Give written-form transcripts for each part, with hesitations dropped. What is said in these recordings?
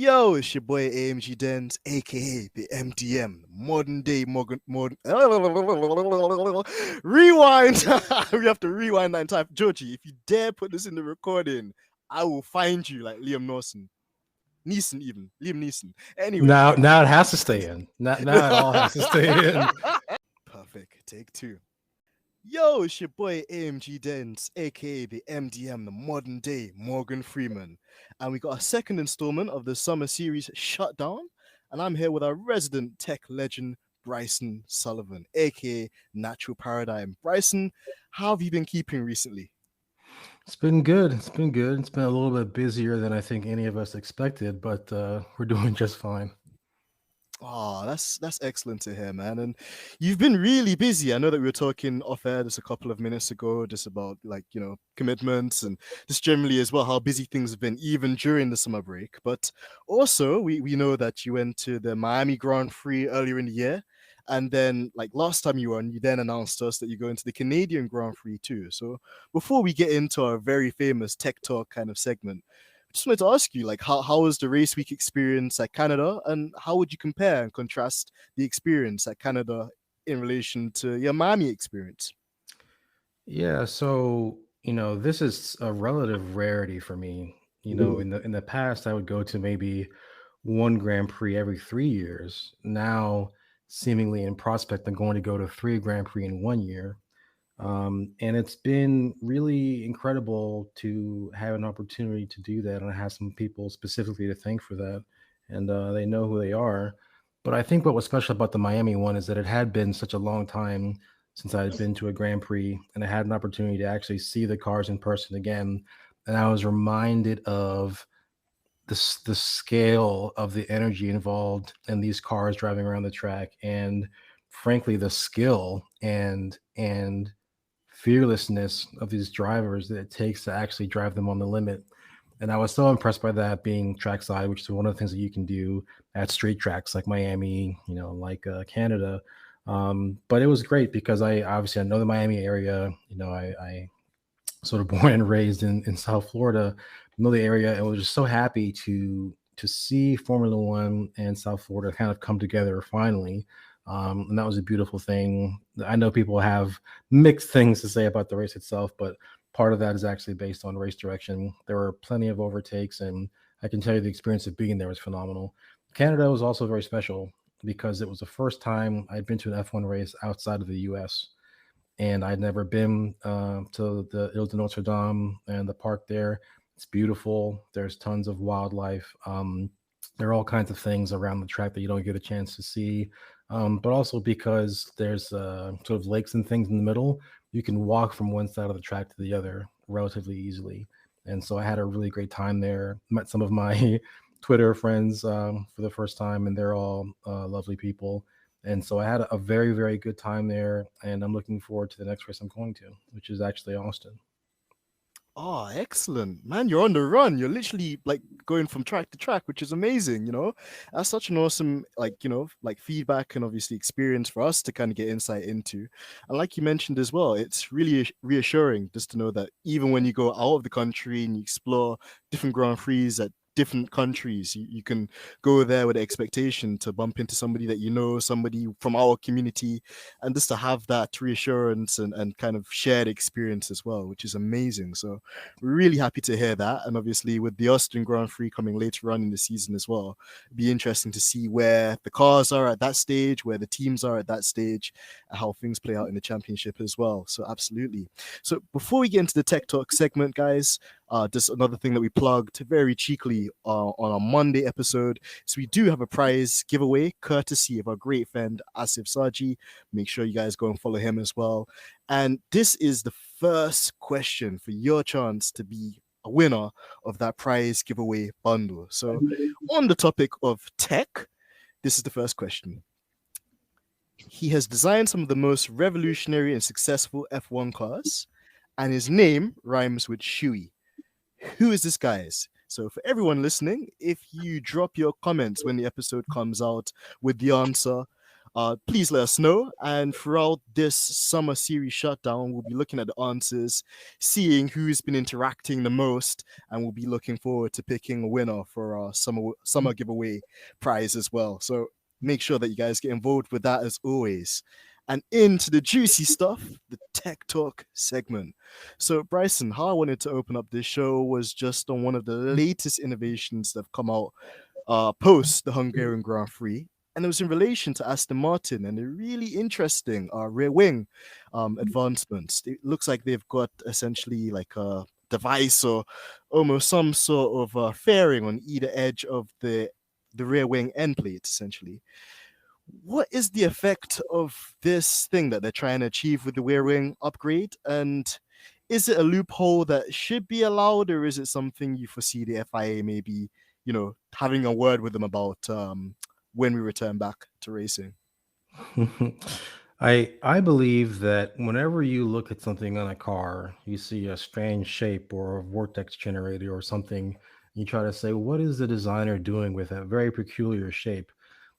Yo, it's your boy AMG Dens, aka the MDM, modern day modern. Rewind. We have to rewind that entire. Georgie, if you dare put this in the recording, I will find you like Liam Neeson. Neeson, even Liam Neeson. Anyway, Now it has to stay in. Now it all has to stay in. perfect. Take two. Yo, it's your boy AMG Dens, aka the MDM, the modern day Morgan Freeman. And we got a second installment of the summer series Shutdown. And I'm here with our resident tech legend, Bryson Sullivan, aka Natural Paradigm. Bryson, how have you been keeping recently? It's been good. It's been good. It's been a little bit busier than I think any of us expected, but we're doing just fine. Oh, that's excellent to hear, man. And you've been really busy. I know that we were talking off air just a couple of minutes ago, just about like, commitments and just generally as well how busy things have been even during the summer break. But also we know that you went to the Miami Grand Prix earlier in the year. And then like last time you were on, you then announced to us that you're going to the Canadian Grand Prix too. So before we get into our very famous tech talk kind of segment, just wanted to ask you, like, how was the race week experience at Canada, and how would you compare and contrast the experience at Canada in relation to your Miami experience? Yeah, so this is a relative rarity for me. In the past, I would go to maybe one Grand Prix every 3 years. Now, seemingly in prospect, I'm going to go to three Grand Prix in 1 year. And it's been really incredible to have an opportunity to do that. And I have some people specifically to thank for that. And they know who they are. But I think what was special about the Miami one is that it had been such a long time since I had been to a Grand Prix and I had an opportunity to actually see the cars in person again. And I was reminded of the scale of the energy involved in these cars driving around the track, and frankly the skill and fearlessness of these drivers that it takes to actually drive them on the limit. And I was so impressed by that, being trackside, which is one of the things that you can do at street tracks like Miami, like Canada. But it was great because I know the Miami area. I sort of born and raised in South Florida, know the area, and was just so happy to see Formula One and South Florida kind of come together finally. And that was a beautiful thing. I know people have mixed things to say about the race itself, but part of that is actually based on race direction. There were plenty of overtakes, and I can tell you the experience of being there was phenomenal. Canada was also very special because it was the first time I'd been to an F1 race outside of the US. And I'd never been to the Ile de Notre Dame and the park there. It's beautiful. There's tons of wildlife. There are all kinds of things around the track that you don't get a chance to see. But also because there's sort of lakes and things in the middle, you can walk from one side of the track to the other relatively easily. And so I had a really great time there. Met some of my Twitter friends for the first time, and they're all lovely people. And so I had a very, very good time there, and I'm looking forward to the next race I'm going to, which is actually Austin. Oh, excellent, man! You're on the run. You're literally like going from track to track, which is amazing. That's such an awesome, like feedback and obviously experience for us to kind of get insight into. And like you mentioned as well, it's really reassuring just to know that even when you go out of the country and you explore different Grand Prix at different countries, you can go there with the expectation to bump into somebody that somebody from our community, and just to have that reassurance and kind of shared experience as well, which is amazing. So we're really happy to hear that. And obviously with the Austin Grand Prix coming later on in the season as well, it'd be interesting to see where the cars are at that stage, where the teams are at that stage, and how things play out in the championship as well. So absolutely. So before we get into the tech talk segment, guys, just another thing that we plugged very cheekily on our Monday episode. So we do have a prize giveaway courtesy of our great friend Asif Saji. Make sure you guys go and follow him as well. And this is the first question for your chance to be a winner of that prize giveaway bundle. So on the topic of tech, this is the first question. He has designed some of the most revolutionary and successful F1 cars, and his name rhymes with Shui. Who is this, guys? So for everyone listening, if you drop your comments when the episode comes out with the answer, please let us know. And throughout this summer series shutdown, we'll be looking at the answers, seeing who's been interacting the most, and we'll be looking forward to picking a winner for our summer giveaway prize as well. So make sure that you guys get involved with that as always. And into the juicy stuff, the tech talk segment. So, Bryson, how I wanted to open up this show was just on one of the latest innovations that have come out post the Hungarian Grand Prix. And it was in relation to Aston Martin and a really interesting rear wing advancements. It looks like they've got essentially like a device or almost some sort of fairing on either edge of the rear wing end plate, essentially. What is the effect of this thing that they're trying to achieve with the rear wing upgrade? And is it a loophole that should be allowed, or is it something you foresee the FIA maybe, having a word with them about when we return back to racing? I believe that whenever you look at something on a car, you see a strange shape or a vortex generator or something, you try to say, what is the designer doing with that very peculiar shape?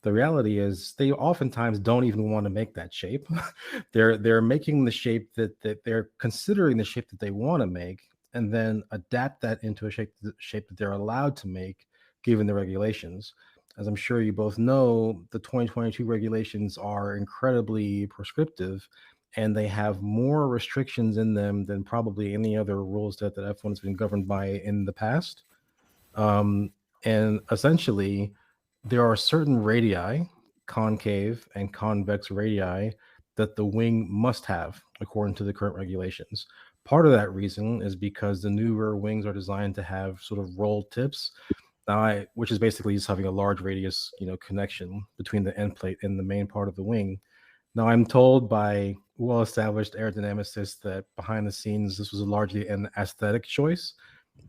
The reality is they oftentimes don't even want to make that shape. They're making the shape that they're considering the shape that they want to make and then adapt that into a shape that they're allowed to make given the regulations. As I'm sure you both know, the 2022 regulations are incredibly prescriptive and they have more restrictions in them than probably any other rules that F1 has been governed by in the past. Um, and essentially, there are certain radii, concave and convex radii, that the wing must have according to the current regulations. Part of that reason is because the newer wings are designed to have sort of rolled tips, which is basically just having a large radius, connection between the end plate and the main part of the wing. Now, I'm told by well-established aerodynamicists that behind the scenes, this was largely an aesthetic choice.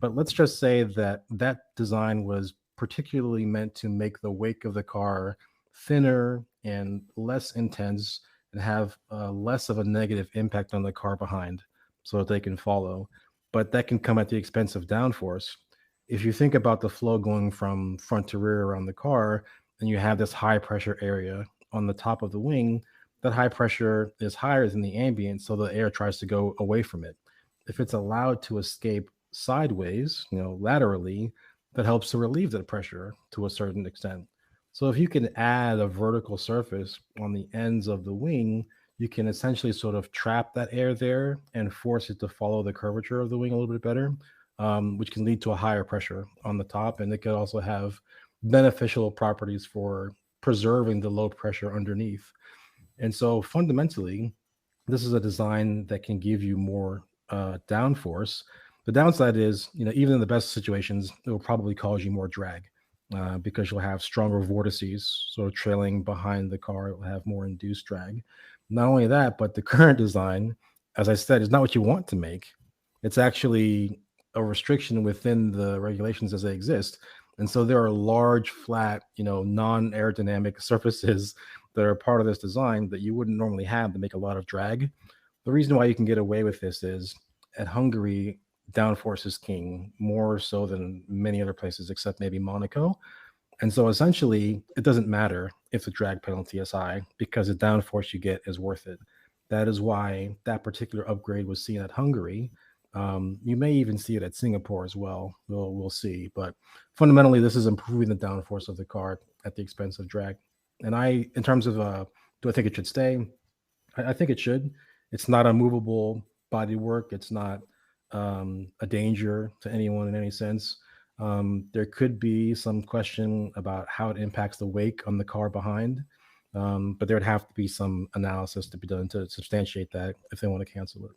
But let's just say that that design was particularly meant to make the wake of the car thinner and less intense and have less of a negative impact on the car behind so that they can follow. But that can come at the expense of downforce. If you think about the flow going from front to rear around the car, and you have this high pressure area on the top of the wing, that high pressure is higher than the ambient, so the air tries to go away from it. If it's allowed to escape sideways, laterally, that helps to relieve that pressure to a certain extent. So if you can add a vertical surface on the ends of the wing, you can essentially sort of trap that air there and force it to follow the curvature of the wing a little bit better, which can lead to a higher pressure on the top. And it could also have beneficial properties for preserving the low pressure underneath. And so fundamentally, this is a design that can give you more downforce. The downside is, even in the best situations, it will probably cause you more drag because you'll have stronger vortices sort of trailing behind the car. It will have more induced drag. Not only that, but the current design, as I said, is not what you want to make. It's actually a restriction within the regulations as they exist. And so there are large, flat, non-aerodynamic surfaces that are part of this design that you wouldn't normally have to make a lot of drag. The reason why you can get away with this is at Hungary, downforce is king, more so than many other places, except maybe Monaco. And so essentially, it doesn't matter if the drag penalty is high because the downforce you get is worth it. That is why that particular upgrade was seen at Hungary. You may even see it at Singapore as well. We'll see. But fundamentally, this is improving the downforce of the car at the expense of drag. And in terms of, do I think it should stay? I think it should. It's not a movable bodywork. It's not a danger to anyone in any sense. There could be some question about how it impacts the wake on the car behind, but there would have to be some analysis to be done to substantiate that if they want to cancel it.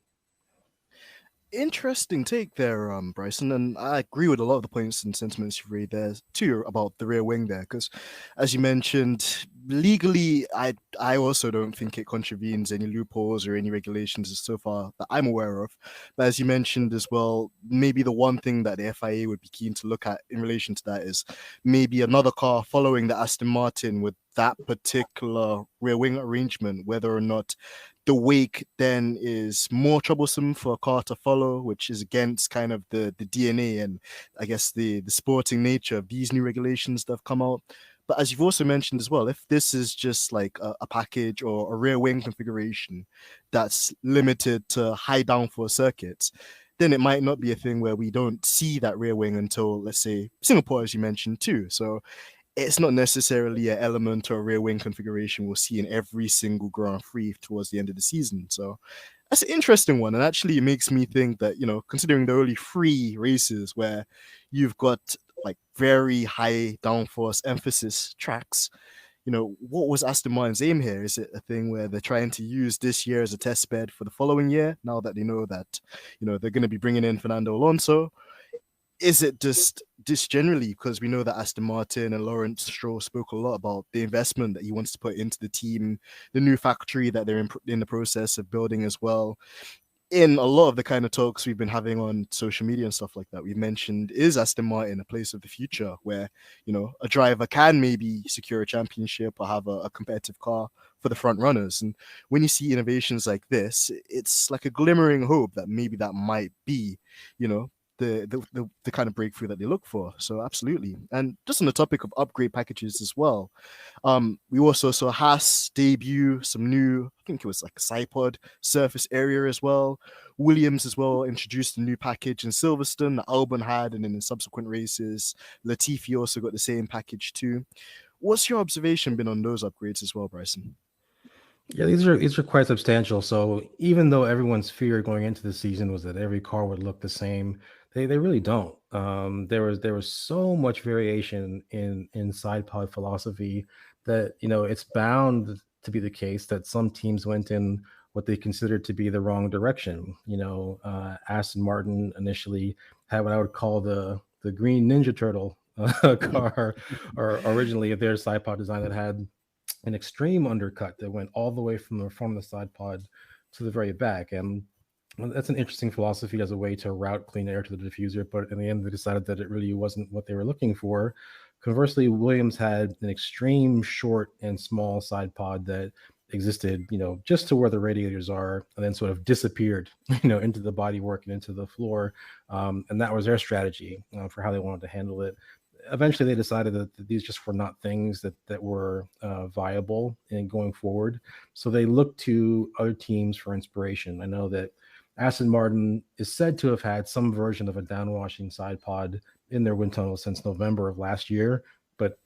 Interesting take there, Bryson, and I agree with a lot of the points and sentiments you've raised there too about the rear wing there, because as you mentioned, legally, I also don't think it contravenes any loopholes or any regulations so far that I'm aware of. But as you mentioned as well, maybe the one thing that the FIA would be keen to look at in relation to that is maybe another car following the Aston Martin with that particular rear wing arrangement, whether or not the wake then is more troublesome for a car to follow, which is against kind of the DNA and I guess the sporting nature of these new regulations that have come out. But as you've also mentioned as well, if this is just like a package or a rear wing configuration that's limited to high downforce circuits, then it might not be a thing where we don't see that rear wing until, let's say, Singapore, as you mentioned too. So it's not necessarily an element or a rear wing configuration we'll see in every single Grand Prix towards the end of the season. So that's an interesting one. And actually, it makes me think that, considering the only 3 races where you've got like very high downforce emphasis tracks, what was Aston Martin's aim here? Is it a thing where they're trying to use this year as a test bed for the following year now that they know that, they're going to be bringing in Fernando Alonso? Is it just generally because we know that Aston Martin and Lawrence Stroll spoke a lot about the investment that he wants to put into the team, the new factory that they're in the process of building as well? In a lot of the kind of talks we've been having on social media and stuff like that, we mentioned, is Aston Martin a place of the future where, a driver can maybe secure a championship or have a competitive car for the front runners? And when you see innovations like this, it's like a glimmering hope that maybe that might be, you know, the kind of breakthrough that they look for. So absolutely. And just on the topic of upgrade packages as well, we also saw Haas debut some new, I think it was like a Cypod surface area as well. Williams as well introduced a new package in Silverstone that Albon had, and then in subsequent races, Latifi also got the same package too. What's your observation been on those upgrades as well, Bryson? Yeah, these are quite substantial. So even though everyone's fear going into the season was that every car would look the same, they really don't. There was so much variation in side pod philosophy that it's bound to be the case that some teams went in what they considered to be the wrong direction. Aston Martin initially had what I would call the Green Ninja Turtle car, or originally their side pod design that had an extreme undercut that went all the way from the front of the side pod to the very back. And that's an interesting philosophy as a way to route clean air to the diffuser. But in the end, they decided that it really wasn't what they were looking for. Conversely, Williams had an extreme short and small side pod that existed, just to where the radiators are, and then sort of disappeared, into the bodywork and into the floor. And that was their strategy for how they wanted to handle it. Eventually they decided that these just were not things that were viable in going forward. So they looked to other teams for inspiration. I know that Aston Martin is said to have had some version of a downwashing side pod in their wind tunnel since November of last year. But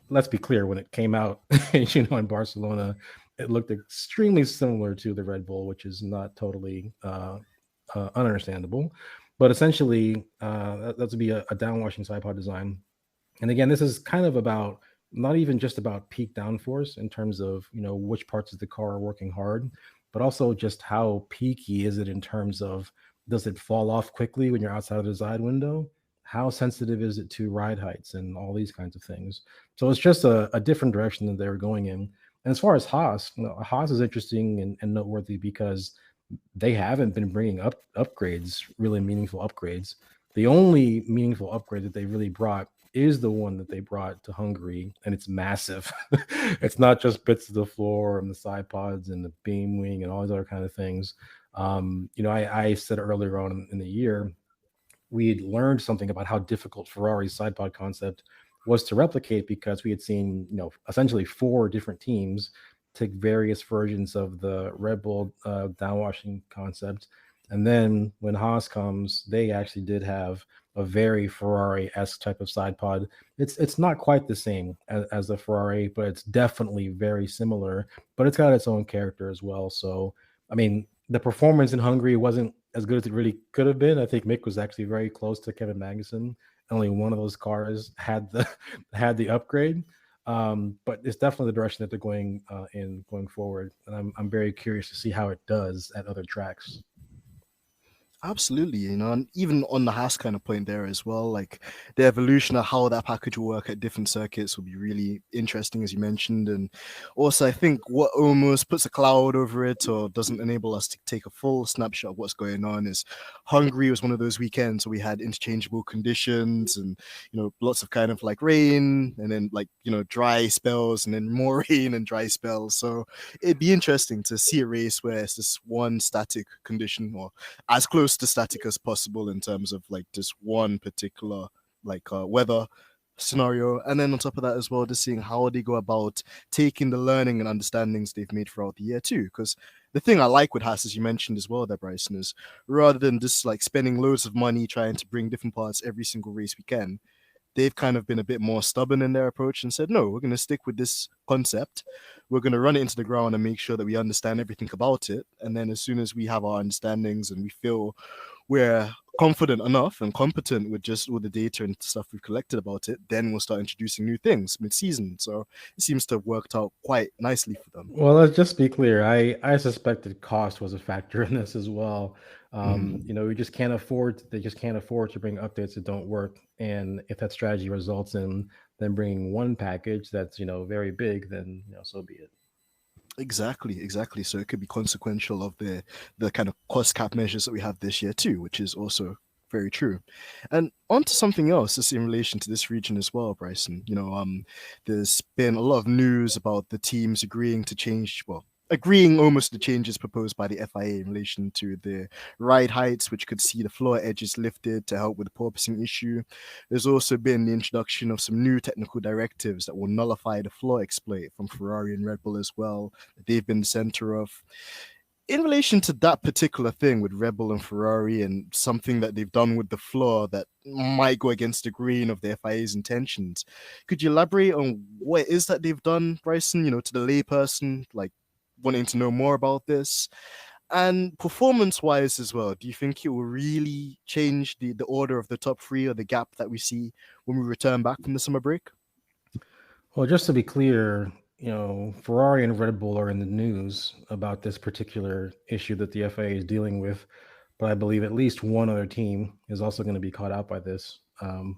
let's be clear, when it came out, in Barcelona, it looked extremely similar to the Red Bull, which is not totally ununderstandable. But essentially, that would be a downwashing side pod design. And again, this is kind of about not even just about peak downforce in terms of, which parts of the car are working hard, but also just how peaky is it in terms of, does it fall off quickly when you're outside of the side window? How sensitive is it to ride heights and all these kinds of things? So it's just a different direction that they were going in. And as far as Haas, Haas is interesting and noteworthy because they haven't been bringing up upgrades, really meaningful upgrades. The only meaningful upgrade that they really brought is the one that they brought to Hungary, and it's massive. It's not just bits of the floor and the side pods and the beam wing and all these other kind of things. I said earlier on in the year, we had learned something about how difficult Ferrari's side pod concept was to replicate because we had seen, essentially 4 different teams take various versions of the Red Bull downwashing concept. And then when Haas comes, they actually did have a very Ferrari-esque type of side pod. It's not quite the same as the Ferrari, but it's definitely very similar. But it's got its own character as well. So, I mean, the performance in Hungary wasn't as good as it really could have been. I think Mick was actually very close to Kevin Magnussen. Only one of those cars had the upgrade. But it's definitely the direction that they're going in going forward. And I'm very curious to see how it does at other tracks. Absolutely, and even on the Haas kind of point there as well, like the evolution of how that package will work at different circuits will be really interesting, as you mentioned. And also, I think what almost puts a cloud over it or doesn't enable us to take a full snapshot of what's going on is Hungary was one of those weekends where we had interchangeable conditions and, lots of kind of like rain and then like, dry spells and then more rain and dry spells. So it'd be interesting to see a race where it's this one static condition or as close to static as possible in terms of like just one particular like weather scenario, and then on top of that as well, just seeing how they go about taking the learning and understandings they've made throughout the year too. Because the thing I like with Haas, as you mentioned as well, there, Bryson, is rather than just like spending loads of money trying to bring different parts every single race we can, they've kind of been a bit more stubborn in their approach and said, no, we're going to stick with this concept. We're going to run it into the ground and make sure that we understand everything about it. And then as soon as we have our understandings and we feel we're confident enough and competent with just all the data and stuff we've collected about it, then we'll start introducing new things mid-season. So it seems to have worked out quite nicely for them. Well, let's just be clear. I suspected cost was a factor in this as well. Mm. We just can't afford. They just can't afford to bring updates that don't work. And if that strategy results in them bringing one package that's very big, then so be it. Exactly, exactly. So it could be consequential of the kind of cost cap measures that we have this year too, which is also very true. And on to something else, just in relation to this region as well, Bryson. There's been a lot of news about the teams agreeing to change, well, agreeing almost the changes proposed by the FIA in relation to the ride heights, which could see the floor edges lifted to help with the porpoising issue. There's also been the introduction of some new technical directives that will nullify the floor exploit from Ferrari and Red Bull as well, that they've been the center of. In relation to that particular thing with Red Bull and Ferrari and something that they've done with the floor that might go against the grain of the FIA's intentions, could you elaborate on what it is that they've done, Bryson, to the layperson, like wanting to know more about this? And performance wise as well, do you think it will really change the order of the top three or the gap that we see when we return back from the summer break? Well, just to be clear, Ferrari and Red Bull are in the news about this particular issue that the FIA is dealing with, but I believe at least one other team is also going to be caught out by this.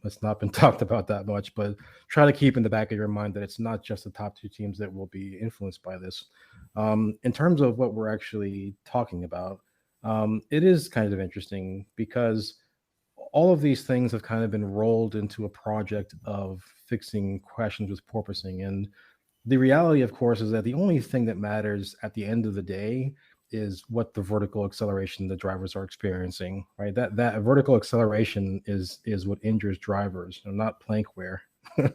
It's not been talked about that much, but try to keep in the back of your mind that it's not just the top two teams that will be influenced by this. In terms of what we're actually talking about, it is kind of interesting because all of these things have kind of been rolled into a project of fixing questions with porpoising. And the reality, of course, is that the only thing that matters at the end of the day is what the vertical acceleration the drivers are experiencing, right? That vertical acceleration is what injures drivers, not plank wear,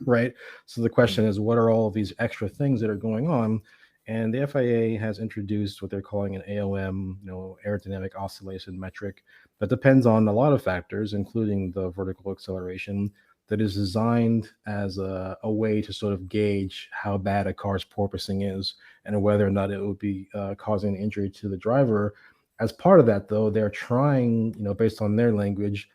right? So the question is, what are all of these extra things that are going on? And the FIA has introduced what they're calling an AOM, aerodynamic oscillation metric, that depends on a lot of factors, including the vertical acceleration, that is designed as a way to sort of gauge how bad a car's porpoising is and whether or not it would be causing an injury to the driver. As part of that, though, they're trying, based on their language,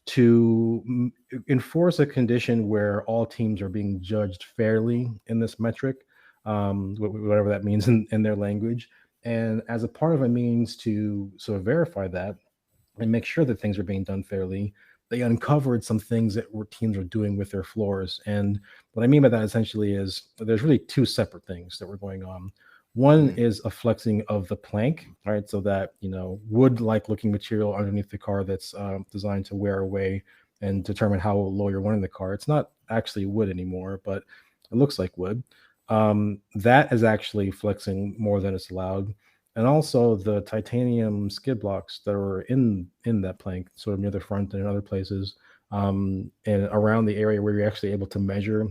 to enforce a condition where all teams are being judged fairly in this metric, whatever that means in their language. And as a part of a means to sort of verify that and make sure that things are being done fairly, they uncovered some things that teams are doing with their floors. And what I mean by that essentially is there's really two separate things that were going on. One Mm. is a flexing of the plank, right? So that, wood-like looking material underneath the car that's designed to wear away and determine how low you're wanting the car. It's not actually wood anymore, but it looks like wood. That is actually flexing more than it's allowed. And also the titanium skid blocks that are in that plank, sort of near the front and in other places, and around the area where you're actually able to measure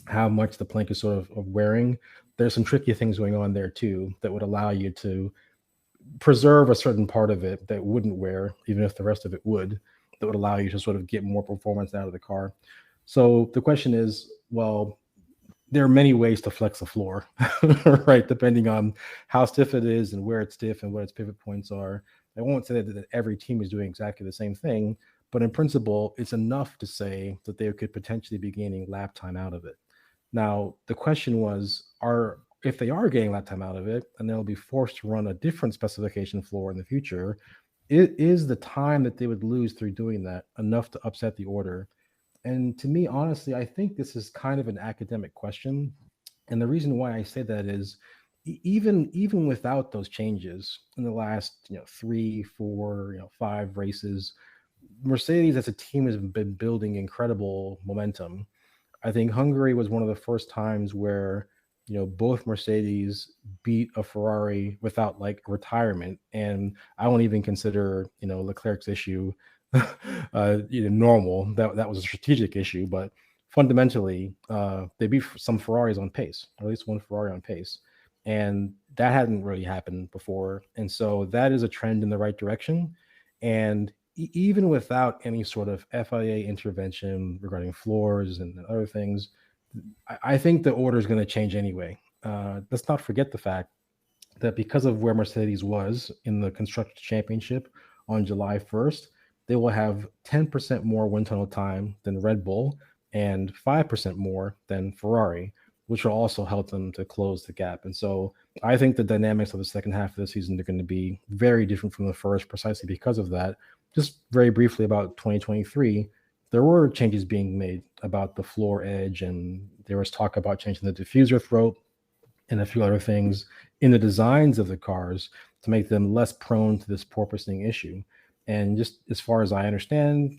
how much the plank is sort of wearing. There's some tricky things going on there too that would allow you to preserve a certain part of it that wouldn't wear, even if the rest of it would, that would allow you to sort of get more performance out of the car. So the question is, well, there are many ways to flex a floor, right? Depending on how stiff it is and where it's stiff and what its pivot points are. I won't say that every team is doing exactly the same thing, but in principle, it's enough to say that they could potentially be gaining lap time out of it. Now, the question was, if they are getting lap time out of it and they'll be forced to run a different specification floor in the future, it is the time that they would lose through doing that enough to upset the order? And to me, honestly, I think this is kind of an academic question. And the reason why I say that is even without those changes in the last, 3, 4, 5 races, Mercedes as a team has been building incredible momentum. I think Hungary was one of the first times where both Mercedes beat a Ferrari without like retirement, and I won't even consider Leclerc's issue normal. That was a strategic issue, but fundamentally, they beat some Ferraris on pace, or at least one Ferrari on pace. And that hadn't really happened before. And so that is a trend in the right direction. And even without any sort of FIA intervention regarding floors and other things, I think the order is going to change anyway. Let's not forget the fact that because of where Mercedes was in the Constructors' Championship on July 1st, they will have 10% more wind tunnel time than Red Bull and 5% more than Ferrari, which will also help them to close the gap. And so I think the dynamics of the second half of the season are going to be very different from the first precisely because of that. Just very briefly about 2023, there were changes being made about the floor edge, and there was talk about changing the diffuser throat and a few other things in the designs of the cars to make them less prone to this porpoising issue. And just as far as I understand,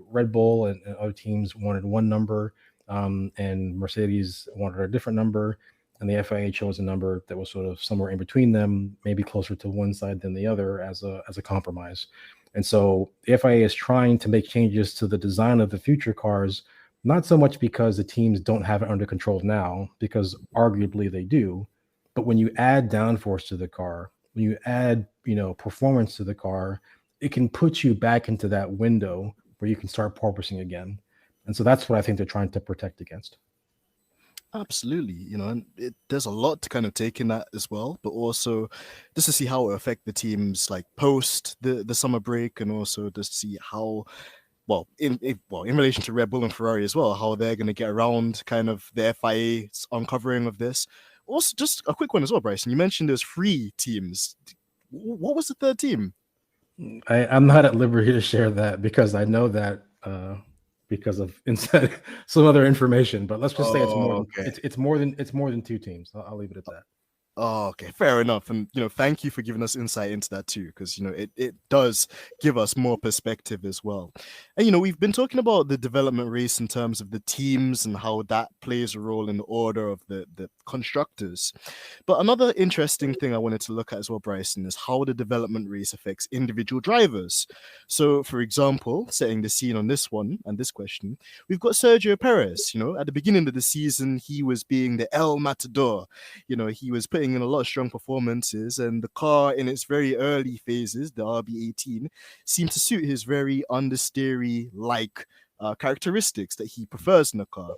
Red Bull and other teams wanted one number, and Mercedes wanted a different number, and the FIA chose a number that was sort of somewhere in between them, maybe closer to one side than the other as a compromise. And so the FIA is trying to make changes to the design of the future cars, not so much because the teams don't have it under control now, because arguably they do, but when you add downforce to the car, when you add, performance to the car, it can put you back into that window where you can start porpoising again. And so that's what I think they're trying to protect against. Absolutely, and there's a lot to kind of take in that as well, but also just to see how it affect the teams like post the summer break, and also just see how in relation to Red Bull and Ferrari as well, how they're going to get around kind of the FIA's uncovering of this. Also, just a quick one as well, Bryson. You mentioned there's 3 teams. What was the third team? I'm not at liberty to share that because I know that because of inside some other information. But let's just say it's more Oh, than okay. it's more than 2 teams. I'll leave it at that. Oh, okay, fair enough. And thank you for giving us insight into that too, because it does give us more perspective as well. And we've been talking about the development race in terms of the teams and how that plays a role in the order of the constructors. But another interesting thing I wanted to look at as well, Bryson, is how the development race affects individual drivers. So, for example, setting the scene on this one and this question, we've got Sergio Perez. At the beginning of the season, he was being the El Matador. He was putting in a lot of strong performances, and the car in its very early phases, the RB18, seemed to suit his very understeery like characteristics that he prefers in a car.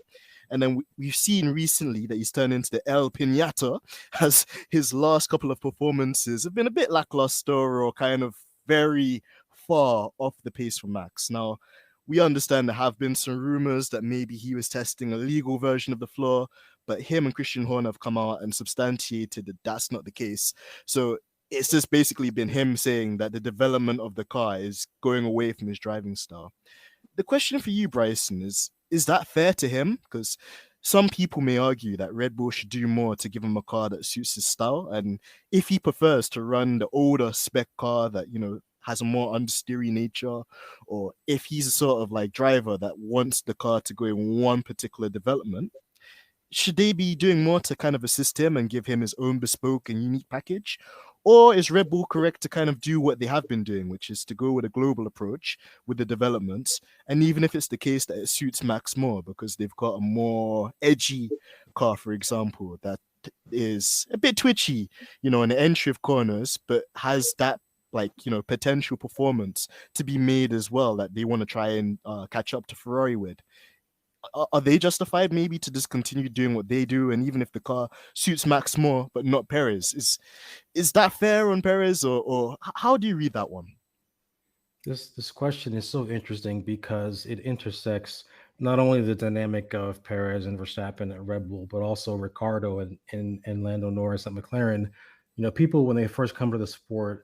And then we've seen recently that he's turned into the El Pinata, as his last couple of performances have been a bit lackluster or kind of very far off the pace from Max. Now, we understand there have been some rumors that maybe he was testing a legal version of the floor, but him and Christian Horner have come out and substantiated that that's not the case. So it's just basically been him saying that the development of the car is going away from his driving style. The question for you, Bryson, is that fair to him? Because some people may argue that Red Bull should do more to give him a car that suits his style. And if he prefers to run the older spec car that, has a more understeery nature, or if he's a sort of like driver that wants the car to go in one particular development, should they be doing more to kind of assist him and give him his own bespoke and unique package? Or is Red Bull correct to kind of do what they have been doing, which is to go with a global approach with the developments? And even if it's the case that it suits Max more because they've got a more edgy car, for example, that is a bit twitchy, in the entry of corners, but has that potential performance to be made as well that they want to try and catch up to Ferrari with. Are they justified maybe to just continue doing what they do, and even if the car suits Max more but not Perez, is that fair on Perez, or how do you read that one? This question is so interesting because it intersects not only the dynamic of Perez and Verstappen at Red Bull, but also Ricardo and Lando Norris at McLaren. People when they first come to the sport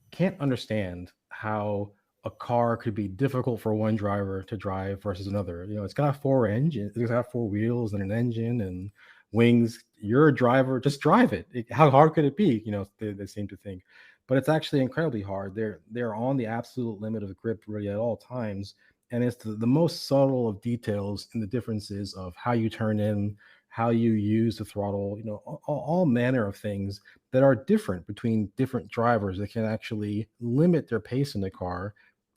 can't understand how a car could be difficult for one driver to drive versus another. It's got 4 engines, it's got 4 wheels and an engine and wings. You're a driver, just drive it. How hard could it be? They seem to think, but it's actually incredibly hard. They're on the absolute limit of grip really at all times, and it's the most subtle of details in the differences of how you turn in, how you use the throttle. All manner of things that are different between different drivers that can actually limit their pace in the car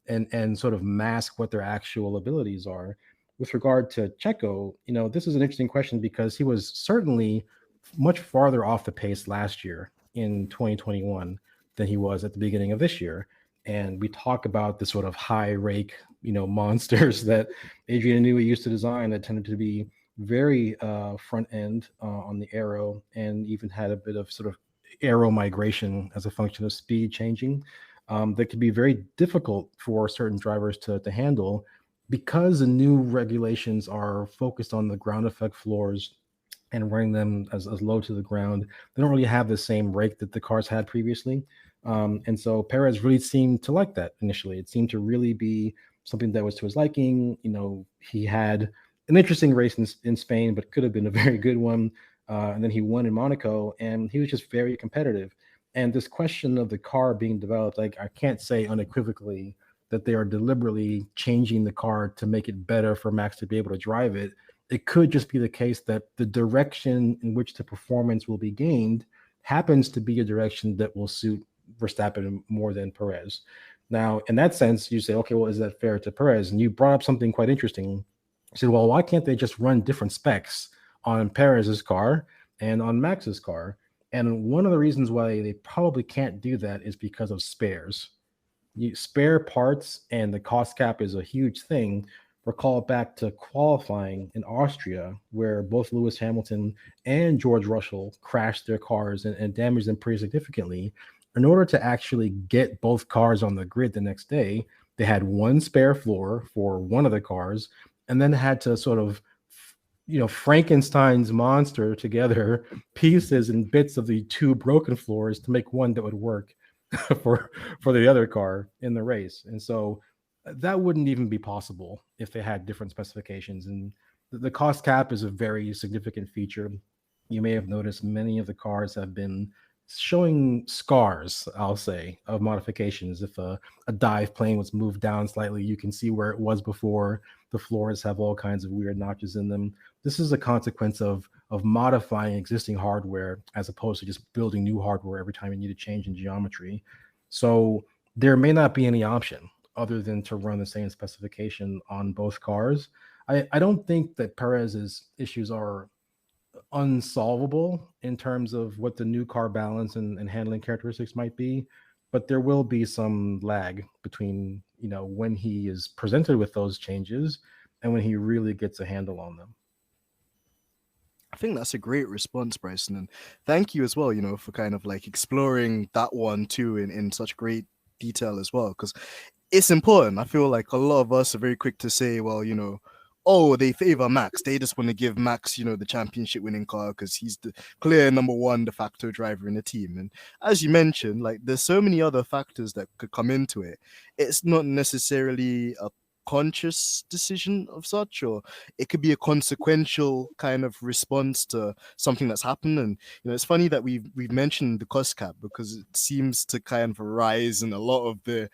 and sort of mask what their actual abilities are, with regard to Checo, this is an interesting question because he was certainly much farther off the pace last year in 2021 than he was at the beginning of this year. And we talk about the sort of high rake, monsters that Adrian Newey used to design that tended to be very front end on the aero, and even had a bit of sort of aero migration as a function of speed changing, that could be very difficult for certain drivers to handle because the new regulations are focused on the ground effect floors and running them as low to the ground. They don't really have the same rake that the cars had previously. And so Perez really seemed to like that initially. It seemed to really be something that was to his liking. He had an interesting race in Spain, but could have been a very good one. And then he won in Monaco, and he was just very competitive. And this question of the car being developed, like, I can't say unequivocally that they are deliberately changing the car to make it better for Max to be able to drive it. It could just be the case that the direction in which the performance will be gained happens to be a direction that will suit Verstappen more than Perez. Now, in that sense, you say, okay, well, is that fair to Perez? And you brought up something quite interesting. You said, well, why can't they just run different specs on Perez's car and on Max's car? And one of the reasons why they probably can't do that is because of spares. Spare parts and the cost cap is a huge thing. Recall back to qualifying in Austria, where both Lewis Hamilton and George Russell crashed their cars and damaged them pretty significantly. In order to actually get both cars on the grid the next day, they had one spare floor for one of the cars, and then had to sort of, Frankenstein's monster together pieces and bits of the two broken floors to make one that would work for the other car in the race. And so that wouldn't even be possible if they had different specifications. And the cost cap is a very significant feature. You may have noticed many of the cars have been showing scars, I'll say, of modifications. If a dive plane was moved down slightly, you can see where it was before. The floors have all kinds of weird notches in them. This is a consequence of modifying existing hardware as opposed to just building new hardware every time you need a change in geometry. So there may not be any option other than to run the same specification on both cars. I don't think that Perez's issues are unsolvable in terms of what the new car balance and handling characteristics might be, but there will be some lag between when he is presented with those changes and when he really gets a handle on them. I think that's a great response, Bryson, and thank you as well, for kind of like exploring that one too in such great detail as well, because it's important. I feel like a lot of us are very quick to say, well, oh, they favor Max. They just want to give Max, the championship winning car because he's the clear number one de facto driver in the team. And as you mentioned, like, there's so many other factors that could come into it. It's not necessarily a conscious decision of such, or it could be a consequential kind of response to something that's happened. And it's funny that we've mentioned the cost cap because it seems to kind of rise in a lot of the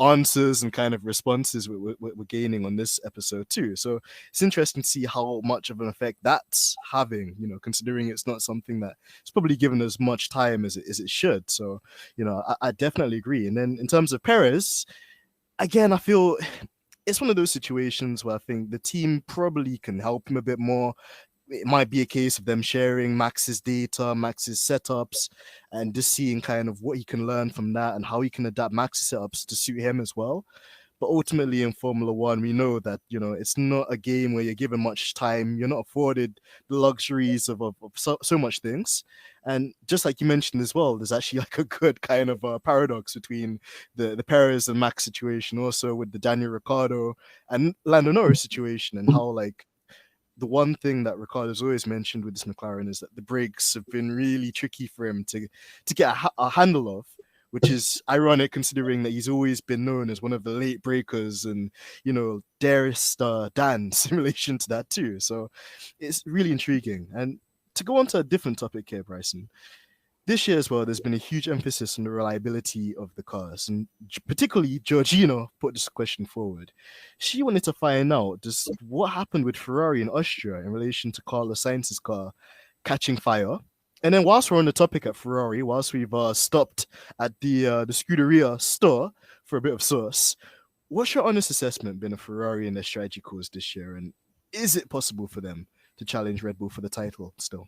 answers and kind of responses we're gaining on this episode too. So it's interesting to see how much of an effect that's having, considering it's not something that it's probably given as much time as it should. So I definitely agree. And then in terms of Perez, again, I feel it's one of those situations where I think the team probably can help him a bit more. It might be a case of them sharing Max's data, Max's setups, and just seeing kind of what he can learn from that and how he can adapt Max's setups to suit him as well. But ultimately in Formula One, we know that, it's not a game where you're given much time. You're not afforded the luxuries of so much things. And just like you mentioned as well, there's actually like a good kind of paradox between the Perez and Max situation, also with the Daniel Ricciardo and Lando Norris situation, and how like the one thing that Ricciardo's always mentioned with this McLaren is that the brakes have been really tricky for him to get a handle of, which is ironic considering that he's always been known as one of the late breakers and, darest dance in relation to that too. So it's really intriguing. And to go on to a different topic here, Bryson, this year as well, there's been a huge emphasis on the reliability of the cars, and particularly Georgina put this question forward. She wanted to find out just what happened with Ferrari in Austria in relation to Carlos Sainz's car catching fire. And then whilst we're on the topic at Ferrari, whilst we've stopped at the Scuderia store for a bit of sauce, What's your honest assessment been of Ferrari and their strategy course this year, and is it possible for them to challenge Red Bull for the title still?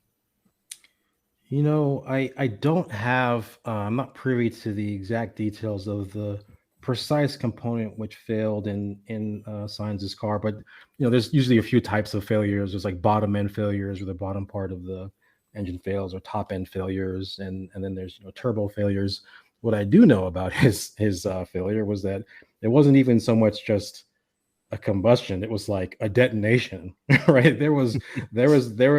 I don't have I'm not privy to the exact details of the precise component which failed in Sainz's car, but there's usually a few types of failures. There's like bottom end failures where the bottom part of the engine fails, or top end failures, and then there's turbo failures. What I do know about his failure was that it wasn't even so much just a combustion, it was like a detonation. Right, there was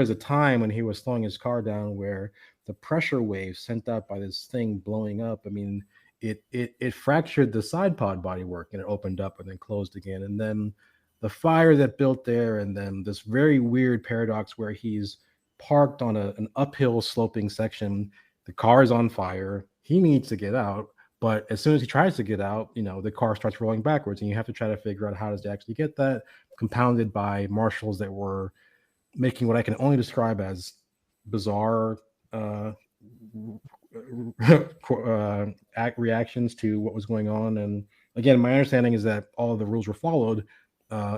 a time when he was slowing his car down where the pressure wave sent out by this thing blowing up, I mean, it fractured the side pod bodywork, and it opened up and then closed again. And then the fire that built there, and then this very weird paradox where he's parked on an uphill sloping section, the car is on fire, he needs to get out, but as soon as he tries to get out, the car starts rolling backwards, and you have to try to figure out how does he actually get that, compounded by marshals that were making what I can only describe as bizarre reactions to what was going on. And again, my understanding is that all of the rules were followed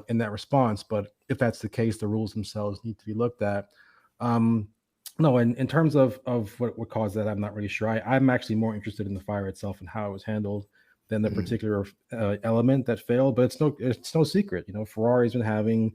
in that response. But if that's the case, the rules themselves need to be looked at. No, in terms of what caused that, I'm not really sure. I'm actually more interested in the fire itself and how it was handled than the Mhm. particular element that failed. But it's no secret. Ferrari's been having,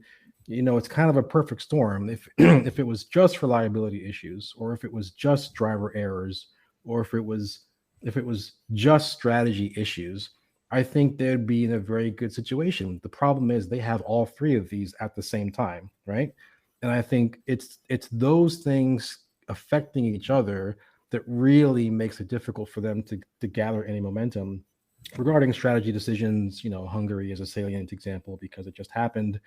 it's kind of a perfect storm. If if it was just reliability issues, or if it was just driver errors, or if it was just strategy issues, I think they'd be in a very good situation. The problem is they have all three of these at the same time, right? And I think it's those things affecting each other that really makes it difficult for them to gather any momentum. Regarding strategy decisions, Hungary is a salient example because it just happened.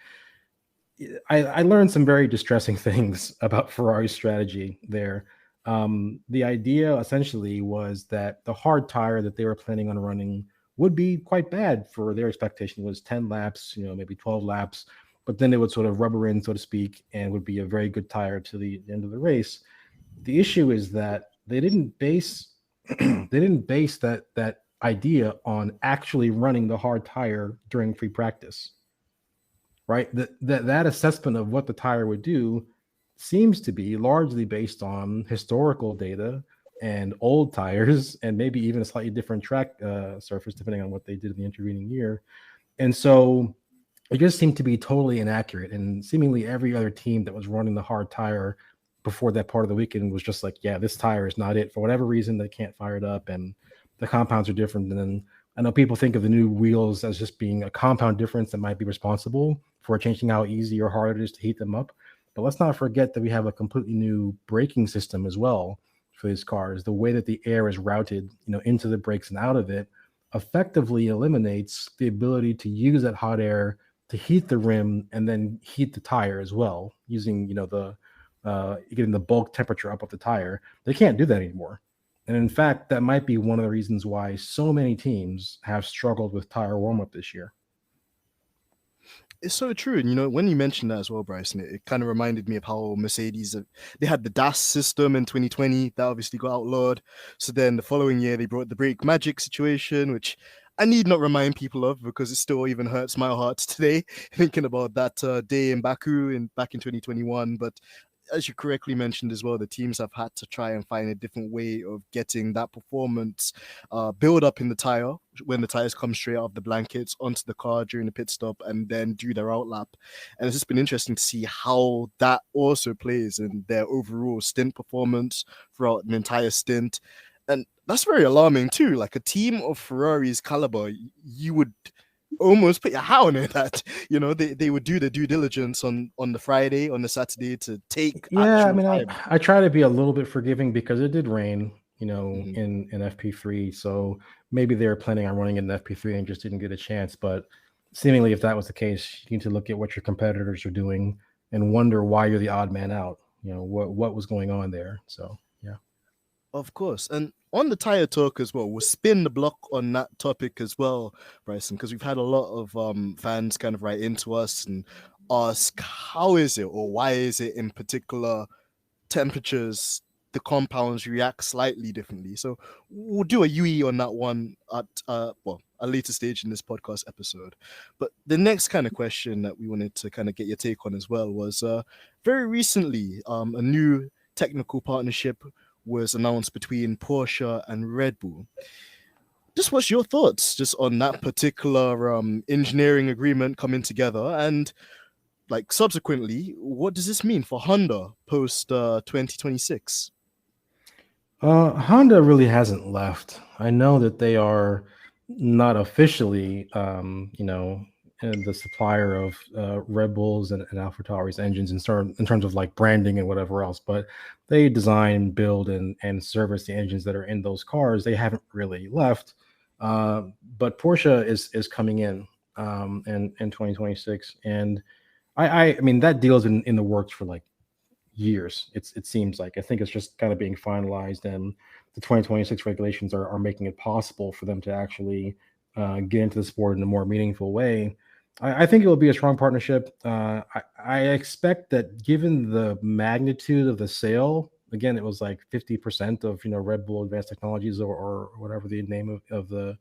I learned some very distressing things about Ferrari's strategy there. The idea essentially was that the hard tire that they were planning on running would be quite bad. For their expectation was 10 laps, maybe 12 laps, but then it would sort of rubber in, so to speak, and would be a very good tire to the end of the race. The issue is that they didn't base that idea on actually running the hard tire during free practice, right? That assessment of what the tire would do seems to be largely based on historical data and old tires, and maybe even a slightly different track surface depending on what they did in the intervening year. And so it just seemed to be totally inaccurate. And seemingly every other team that was running the hard tire before that part of the weekend was just like, yeah, this tire is not it. For whatever reason, they can't fire it up, and the compounds are different. And then I know people think of the new wheels as just being a compound difference that might be responsible for changing how easy or hard it is to heat them up. But let's not forget that we have a completely new braking system as well for these cars. The way that the air is routed, into the brakes and out of it effectively eliminates the ability to use that hot air to heat the rim and then heat the tire as well, using the getting the bulk temperature up of the tire. They can't do that anymore. And in fact, that might be one of the reasons why so many teams have struggled with tire warm up this year. It's so true. And when you mentioned that as well, Bryson, it kind of reminded me of how Mercedes, they had the DAS system in 2020 that obviously got outlawed. So then the following year, they brought the brake magic situation, which I need not remind people of because it still even hurts my heart today thinking about that day in Baku back in 2021. But as you correctly mentioned as well, the teams have had to try and find a different way of getting that performance build up in the tire when the tires come straight out of the blankets onto the car during the pit stop and then do their outlap. And it's just been interesting to see how that also plays in their overall stint performance throughout an entire stint. And that's very alarming too. Like a team of Ferrari's caliber, you would almost put your hat on it that they would do the due diligence on the Friday, on the Saturday to take Yeah, I actual mean, I time. I try to be a little bit forgiving because it did rain, Mhm. in FP3. So maybe they were planning on running in FP3 and just didn't get a chance. But seemingly, if that was the case, you need to look at what your competitors are doing and wonder why you're the odd man out. What was going on there. So yeah. Of course. And on the tire talk as well, we'll spin the block on that topic as well, Bryson, because we've had a lot of fans kind of write into us and ask how is it or why is it in particular temperatures the compounds react slightly differently. So we'll do a UE on that one at a later stage in this podcast episode. But the next kind of question that we wanted to kind of get your take on as well was very recently a new technical partnership was announced between Porsche and Red Bull. Just what's your thoughts just on that particular engineering agreement coming together, and like subsequently, what does this mean for Honda post 2026? Honda really hasn't left. I know that they are not officially, the supplier of Red Bulls and AlphaTauri's engines in terms of like branding and whatever else, but they design, build, and service the engines that are in those cars. They haven't really left. But Porsche is coming in 2026, and I mean that deal's in the works for like years. It seems like I think it's just kind of being finalized, and the 2026 regulations are making it possible for them to actually get into the sport in a more meaningful way. I think it will be a strong partnership. I expect that given the magnitude of the sale, again, it was like 50% of Red Bull Advanced Technologies or whatever the name of the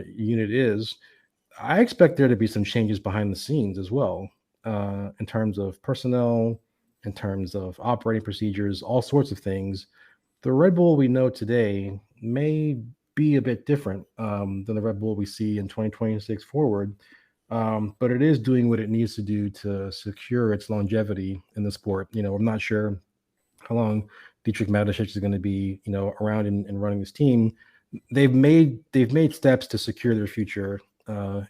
unit is. I expect there to be some changes behind the scenes as well, in terms of personnel, in terms of operating procedures, all sorts of things. The Red Bull we know today may be a bit different than the Red Bull we see in 2026 forward, but it is doing what it needs to do to secure its longevity in the sport. I'm not sure how long Dietrich Mateschitz is going to be, around and running this team. They've made steps to secure their future,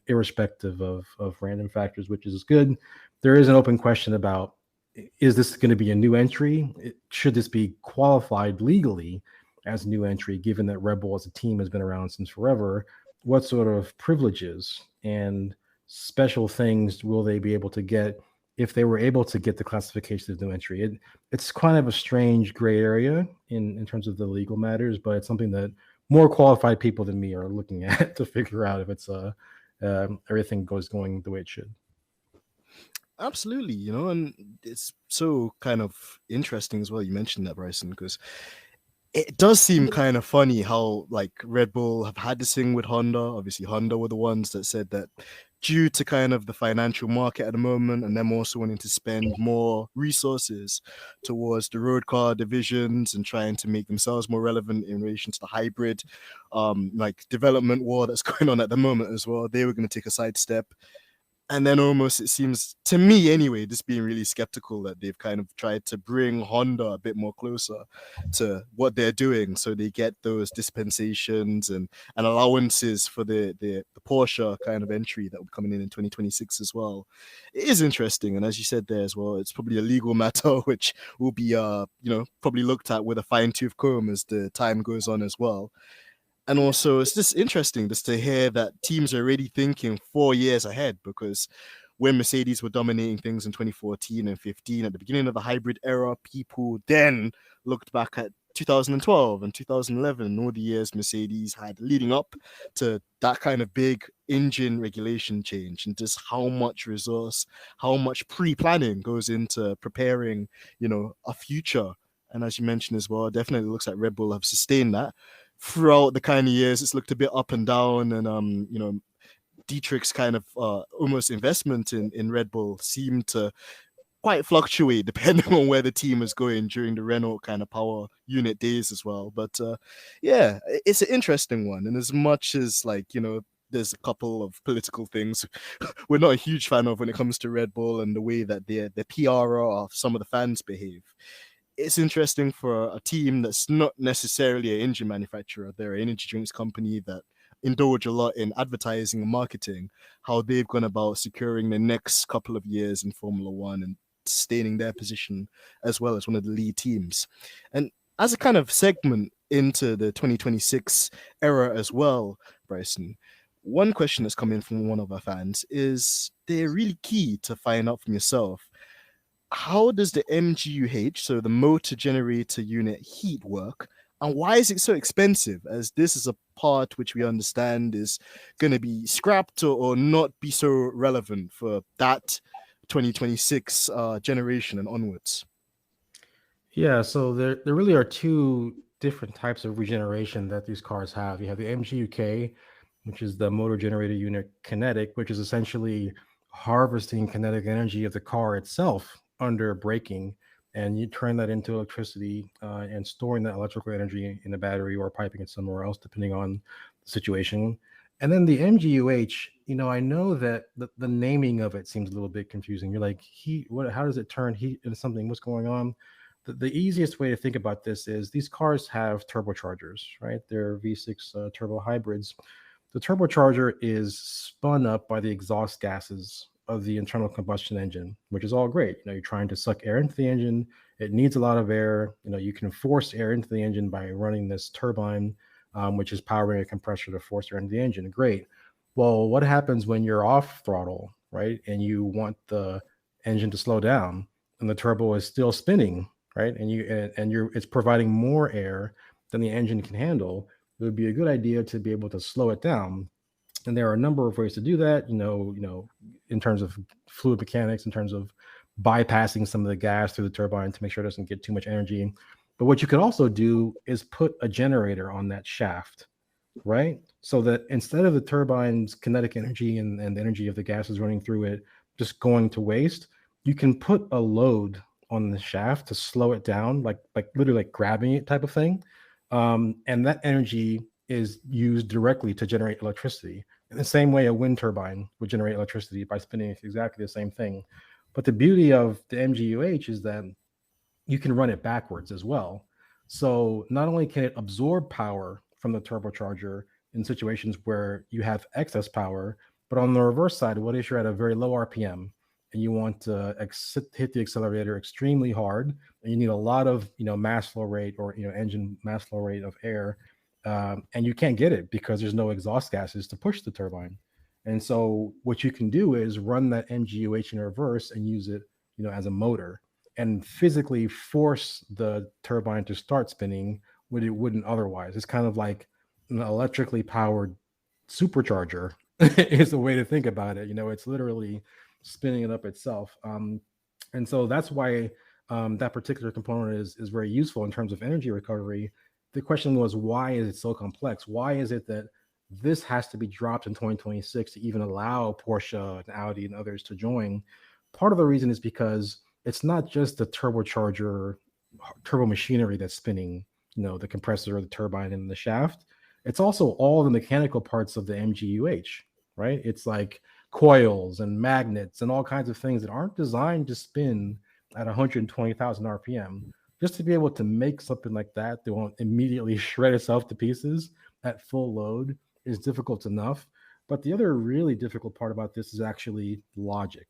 irrespective of random factors, which is good. There is an open question about, is this going to be a new entry? Should this be qualified legally as a new entry, given that Red Bull as a team has been around since forever? What sort of privileges and special things will they be able to get if they were able to get the classification of new entry? It's kind of a strange gray area in terms of the legal matters, but it's something that more qualified people than me are looking at to figure out if it's everything going the way it should. Absolutely, and it's so kind of interesting as well. You mentioned that, Bryson, because it does seem kind of funny how like Red Bull have had this thing with Honda. Obviously, Honda were the ones that said that due to kind of the financial market at the moment, and them also wanting to spend more resources towards the road car divisions and trying to make themselves more relevant in relation to the hybrid like development war that's going on at the moment as well. They were going to take a sidestep, and then almost it seems to me anyway, just being really skeptical that they've kind of tried to bring Honda a bit more closer to what they're doing, so they get those dispensations and allowances for the Porsche kind of entry that will be coming in 2026 as well. It is interesting, and as you said there as well, it's probably a legal matter which will be probably looked at with a fine-tooth comb as the time goes on as well. And also, it's just interesting just to hear that teams are already thinking 4 years ahead, because when Mercedes were dominating things in 2014 and 15 at the beginning of the hybrid era, people then looked back at 2012 and 2011 and all the years Mercedes had leading up to that kind of big engine regulation change, and just how much resource, how much pre-planning goes into preparing, a future. And as you mentioned as well, definitely looks like Red Bull have sustained that throughout the kind of years. It's looked a bit up and down, and Dietrich's kind of almost investment in Red Bull seemed to quite fluctuate depending on where the team is going during the Renault kind of power unit days as well. But yeah, it's an interesting one, and as much as like there's a couple of political things we're not a huge fan of when it comes to Red Bull and the way that their PR of some of the fans behave. It's interesting for a team that's not necessarily an engine manufacturer. They're an energy drinks company that indulge a lot in advertising and marketing, how they've gone about securing the next couple of years in Formula One and sustaining their position as well as one of the lead teams. And as a kind of segment into the 2026 era as well, Bryson, one question that's come in from one of our fans is they're really key to find out from yourself: how does the Mgu-H, so the motor generator unit, heat work? And why is it so expensive? As this is a part which we understand is going to be scrapped or not be so relevant for that 2026 generation and onwards. Yeah, so there really are two different types of regeneration that these cars have. You have the MGUK, which is the motor generated unit kinetic, which is essentially harvesting kinetic energy of the car itself under braking, and you turn that into electricity and storing that electrical energy in a battery or piping it somewhere else, depending on the situation. And then the MGUH, I know that the naming of it seems a little bit confusing. You're like, heat, what? How does it turn heat into something? What's going on? The easiest way to think about this is these cars have turbochargers, right? They're V6 turbo hybrids. The turbocharger is spun up by the exhaust gases of the internal combustion engine, which is all great. You're trying to suck air into the engine. It needs a lot of air. You can force air into the engine by running this turbine, which is powering a compressor to force air into the engine. Great. Well, what happens when you're off throttle, right? And you want the engine to slow down and the turbo is still spinning, right? And it's providing more air than the engine can handle. It would be a good idea to be able to slow it down. And there are a number of ways to do that, in terms of fluid mechanics, in terms of bypassing some of the gas through the turbine to make sure it doesn't get too much energy. But what you could also do is put a generator on that shaft, right? So that instead of the turbine's kinetic energy and the energy of the gases running through it just going to waste, you can put a load on the shaft to slow it down, like literally like grabbing it type of thing. And that energy is used directly to generate electricity in the same way a wind turbine would generate electricity by spinning exactly the same thing. But the beauty of the MGUH is that you can run it backwards as well. So not only can it absorb power from the turbocharger in situations where you have excess power, but on the reverse side, what if you're at a very low RPM and you want to hit the accelerator extremely hard, and you need a lot of mass flow rate or engine mass flow rate of air, and you can't get it because there's no exhaust gases to push the turbine. And so what you can do is run that MGUH in reverse and use it as a motor and physically force the turbine to start spinning when it wouldn't otherwise. It's kind of like an electrically powered supercharger is the way to think about it. It's literally spinning it up itself. And so that's why that particular component is very useful in terms of energy recovery. The question was, why is it so complex? Why is it that this has to be dropped in 2026 to even allow Porsche and Audi and others to join? Part of the reason is because it's not just the turbocharger, turbo machinery that's spinning, the compressor, the turbine, and the shaft. It's also all the mechanical parts of the MGUH, right? It's like coils and magnets and all kinds of things that aren't designed to spin at 120,000 RPM. Just to be able to make something like that won't immediately shred itself to pieces at full load is difficult enough. But the other really difficult part about this is actually logic.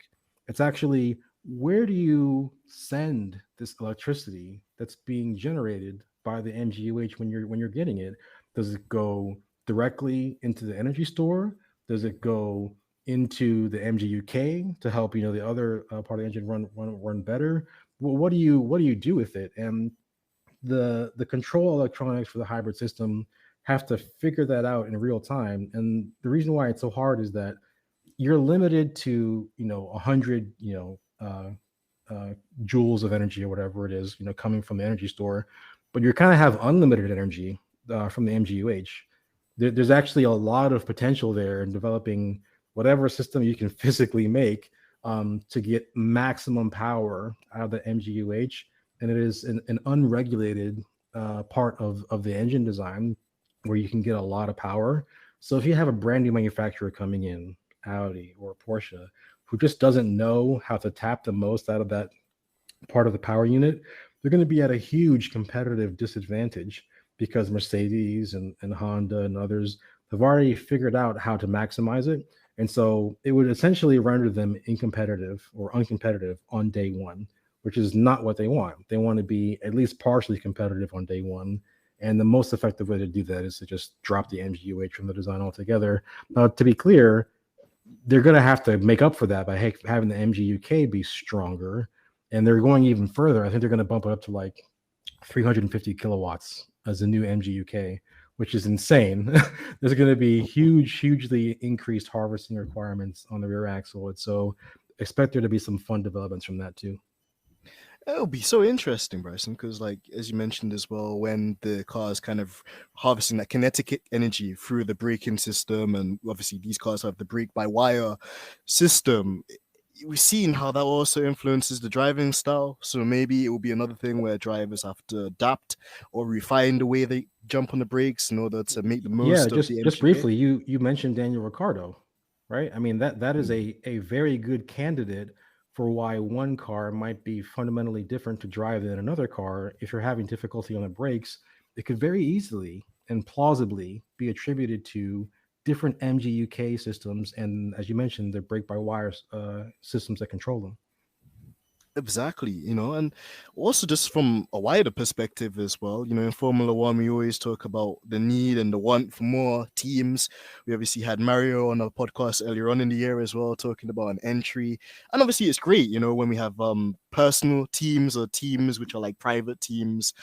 It's actually, where do you send this electricity that's being generated by the MGUH when you're getting it? Does it go directly into the energy store? Does it go into the MGUK to help the other part of the engine run better? Well, what do you do with it? And the control electronics for the hybrid system have to figure that out in real time. And the reason why it's so hard is that you're limited to 100 joules of energy or whatever it is coming from the energy store, but you kind of have unlimited energy from the MGUH. There's actually a lot of potential there in developing whatever system you can physically make to get maximum power out of the MGUH. And it is an unregulated part of the engine design where you can get a lot of power. So if you have a brand new manufacturer coming in, Audi or Porsche, who just doesn't know how to tap the most out of that part of the power unit, they're going to be at a huge competitive disadvantage because Mercedes and Honda and others have already figured out how to maximize it. And so it would essentially render them incompetitive or uncompetitive on day one, which is not what they want. They want to be at least partially competitive on day one. And the most effective way to do that is to just drop the MGUH from the design altogether. Now, to be clear, they're going to have to make up for that by having the MGUK be stronger. And they're going even further. I think they're going to bump it up to like 350 kilowatts as a new MGUK, which is insane. There's going to be hugely increased harvesting requirements on the rear axle. And so expect there to be some fun developments from that too. It'll be so interesting, Bryson, because like as you mentioned as well, when the car is kind of harvesting that kinetic energy through the braking system, and obviously these cars have the brake by wire system. We've seen how that also influences the driving style. So maybe it will be another thing where drivers have to adapt or refine the way they jump on the brakes in order to make the Yeah, most of the just MGUK. briefly, you mentioned Daniel Ricciardo, right? I mean, that is Mm. a very good candidate for why one car might be fundamentally different to drive than another car. If you're having difficulty on the brakes, it could very easily and plausibly be attributed to different MGUK systems, and as you mentioned, the brake by wire systems that control them. Exactly, and also just from a wider perspective as well, in Formula One, we always talk about the need and the want for more teams. We obviously had Mario on a podcast earlier on in the year as well, talking about an entry. And obviously, it's great, when we have personal teams or teams which are like private teams,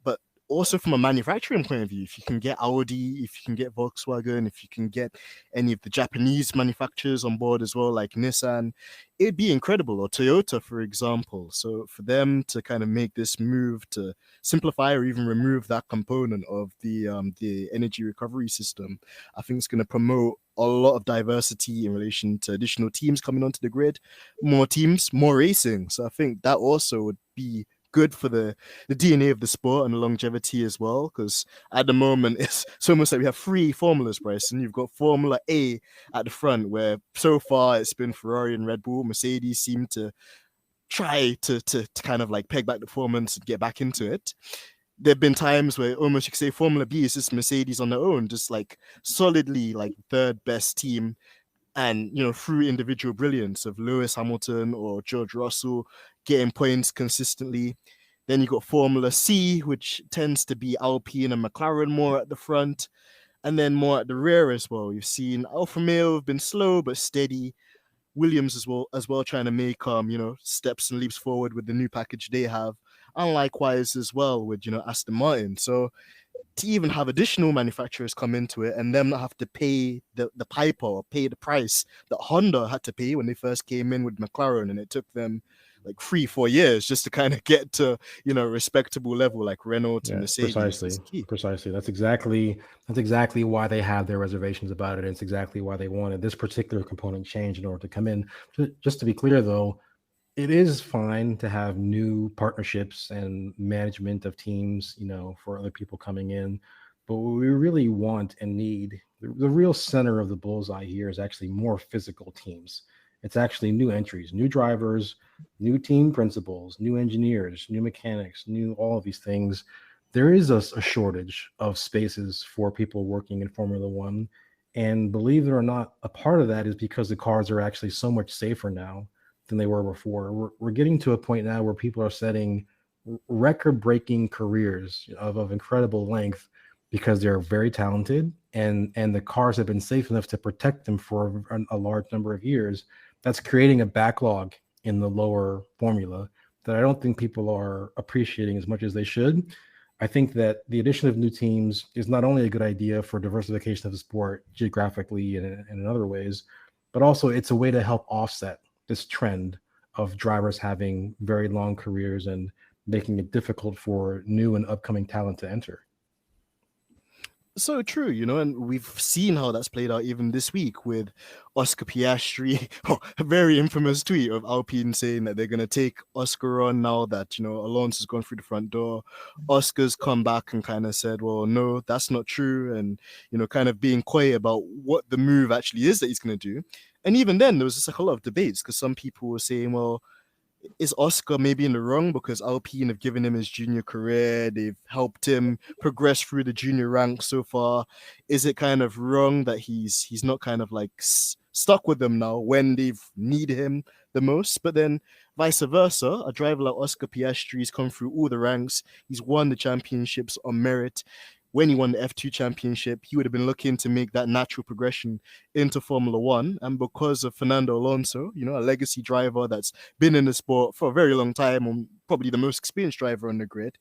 but also from a manufacturing point of view, if you can get Audi, if you can get Volkswagen, if you can get any of the Japanese manufacturers on board as well, like Nissan, it'd be incredible. Or Toyota, for example. So for them to kind of make this move to simplify or even remove that component of the energy recovery system, I think it's going to promote a lot of diversity in relation to additional teams coming onto the grid, more teams, more racing. So I think that also would be good for the DNA of the sport and the longevity as well. Because at the moment, it's almost like we have three formulas, Bryson. You've got Formula A at the front, where so far it's been Ferrari and Red Bull. Mercedes seem to try to kind of like peg back the performance and get back into it. There have been times where almost you could say Formula B is just Mercedes on their own, just like solidly like third best team, and through individual brilliance of Lewis Hamilton or George Russell getting points consistently. Then you got Formula C, which tends to be Alpine and McLaren more at the front, and then more at the rear as well. You've seen Alfa Romeo have been slow but steady. Williams as well trying to make steps and leaps forward with the new package they have, and likewise as well with Aston Martin. So to even have additional manufacturers come into it and them not have to pay the piper or pay the price that Honda had to pay when they first came in with McLaren, and it took them like 3-4 years just to kind of get to a respectable level like Renault and Yeah, Mercedes is precisely, key. precisely. That's exactly why they have their reservations about it. And it's exactly why they wanted this particular component change in order to come in. Just to be clear, though, it is fine to have new partnerships and management of teams, for other people coming in. But what we really want and need, the real center of the bullseye here is actually more physical teams. It's actually new entries, new drivers, new team principals, new engineers, new mechanics, new all of these things. There is a shortage of spaces for people working in Formula One. And believe it or not, a part of that is because the cars are actually so much safer now than they were before. We're getting to a point now where people are setting record breaking careers of incredible length because they're very talented and the cars have been safe enough to protect them for a large number of years. That's creating a backlog in the lower formula that I don't think people are appreciating as much as they should. I think that the addition of new teams is not only a good idea for diversification of the sport geographically and in other ways, but also it's a way to help offset this trend of drivers having very long careers and making it difficult for new and upcoming talent to enter. So true, and we've seen how that's played out even this week with Oscar Piastri, a very infamous tweet of Alpine saying that they're going to take Oscar on now that, Alonso's gone through the front door. Oscar's come back and kind of said, well, no, that's not true. And, kind of being coy about what the move actually is that he's going to do. And even then, there was just like a lot of debates because some people were saying, well, is Oscar maybe in the wrong because Alpine have given him his junior career? They've helped him progress through the junior ranks so far. Is it kind of wrong that he's not kind of like stuck with them now when they've needed him the most? But then vice versa, a driver like Oscar Piastri's come through all the ranks. He's won the championships on merit. When he won the F2 championship, he would have been looking to make that natural progression into Formula One. And because of Fernando Alonso, a legacy driver that's been in the sport for a very long time and probably the most experienced driver on the grid,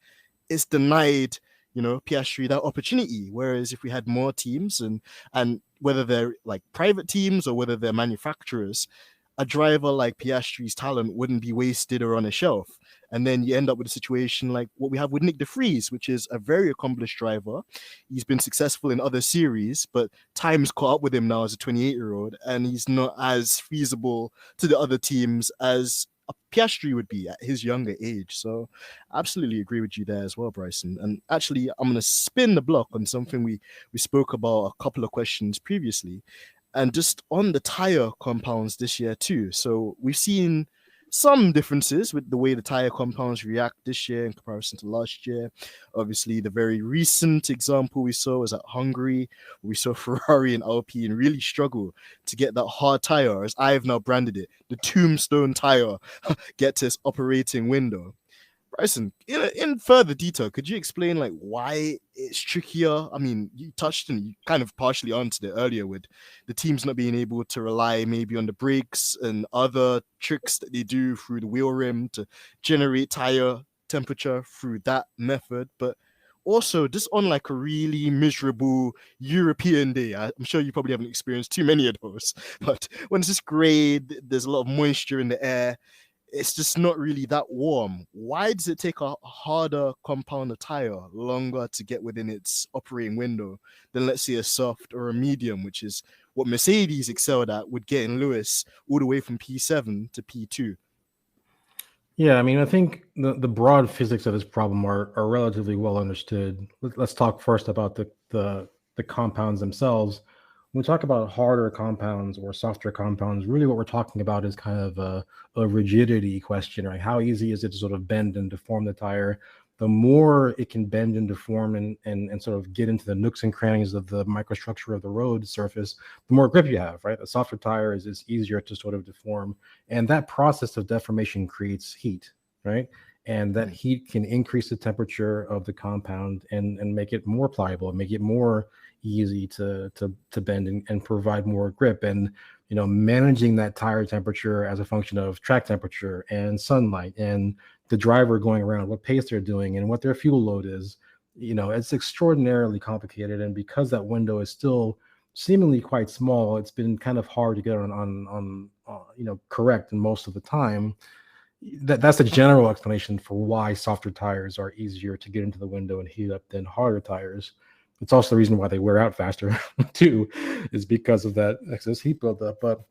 it's denied, Piastri that opportunity. Whereas if we had more teams and whether they're like private teams or whether they're manufacturers, a driver like Piastri's talent wouldn't be wasted or on a shelf. And then you end up with a situation like what we have with Nick de Vries, which is a very accomplished driver. He's been successful in other series, but time's caught up with him now as a 28-year-old, and he's not as feasible to the other teams as a Piastri would be at his younger age. So absolutely agree with you there as well, Bryson. And actually, I'm going to spin the block on something we spoke about a couple of questions previously, and just on the tire compounds this year too. So we've seen some differences with the way the tire compounds react this year in comparison to last year. Obviously, the very recent example we saw was at Hungary. We saw Ferrari and Alpine really struggle to get that hard tire, as I've now branded it, the tombstone tire, get to its operating window. Bryson, in further detail, could you explain like why it's trickier? I mean, you touched and you kind of partially answered it earlier with the teams not being able to rely maybe on the brakes and other tricks that they do through the wheel rim to generate tire temperature through that method. But also just on like a really miserable European day, I'm sure you probably haven't experienced too many of those, but when it's just grey, there's a lot of moisture in the air, it's just not really that warm. Why does it take a harder compound tire longer to get within its operating window than, let's say, a soft or a medium, which is what Mercedes excelled at with getting Lewis all the way from P7 to P2? Yeah, I mean, I think the broad physics of this problem are relatively well understood. Let's talk first about the compounds themselves. When we talk about harder compounds or softer compounds, really what we're talking about is kind of a rigidity question, right? How easy is it to sort of bend and deform the tire? The more it can bend and deform and sort of get into the nooks and crannies of the microstructure of the road surface, the more grip you have, right? A softer tire is easier to sort of deform. And that process of deformation creates heat, right? And that heat can increase the temperature of the compound and make it more pliable and make it more easy to bend and provide more grip. And managing that tire temperature as a function of track temperature and sunlight and the driver going around, what pace they're doing and what their fuel load is, it's extraordinarily complicated. And because that window is still seemingly quite small, it's been kind of hard to get on correct in most of the time. That's a general explanation for why softer tires are easier to get into the window and heat up than harder tires. It's also the reason why they wear out faster too, is because of that excess heat buildup. But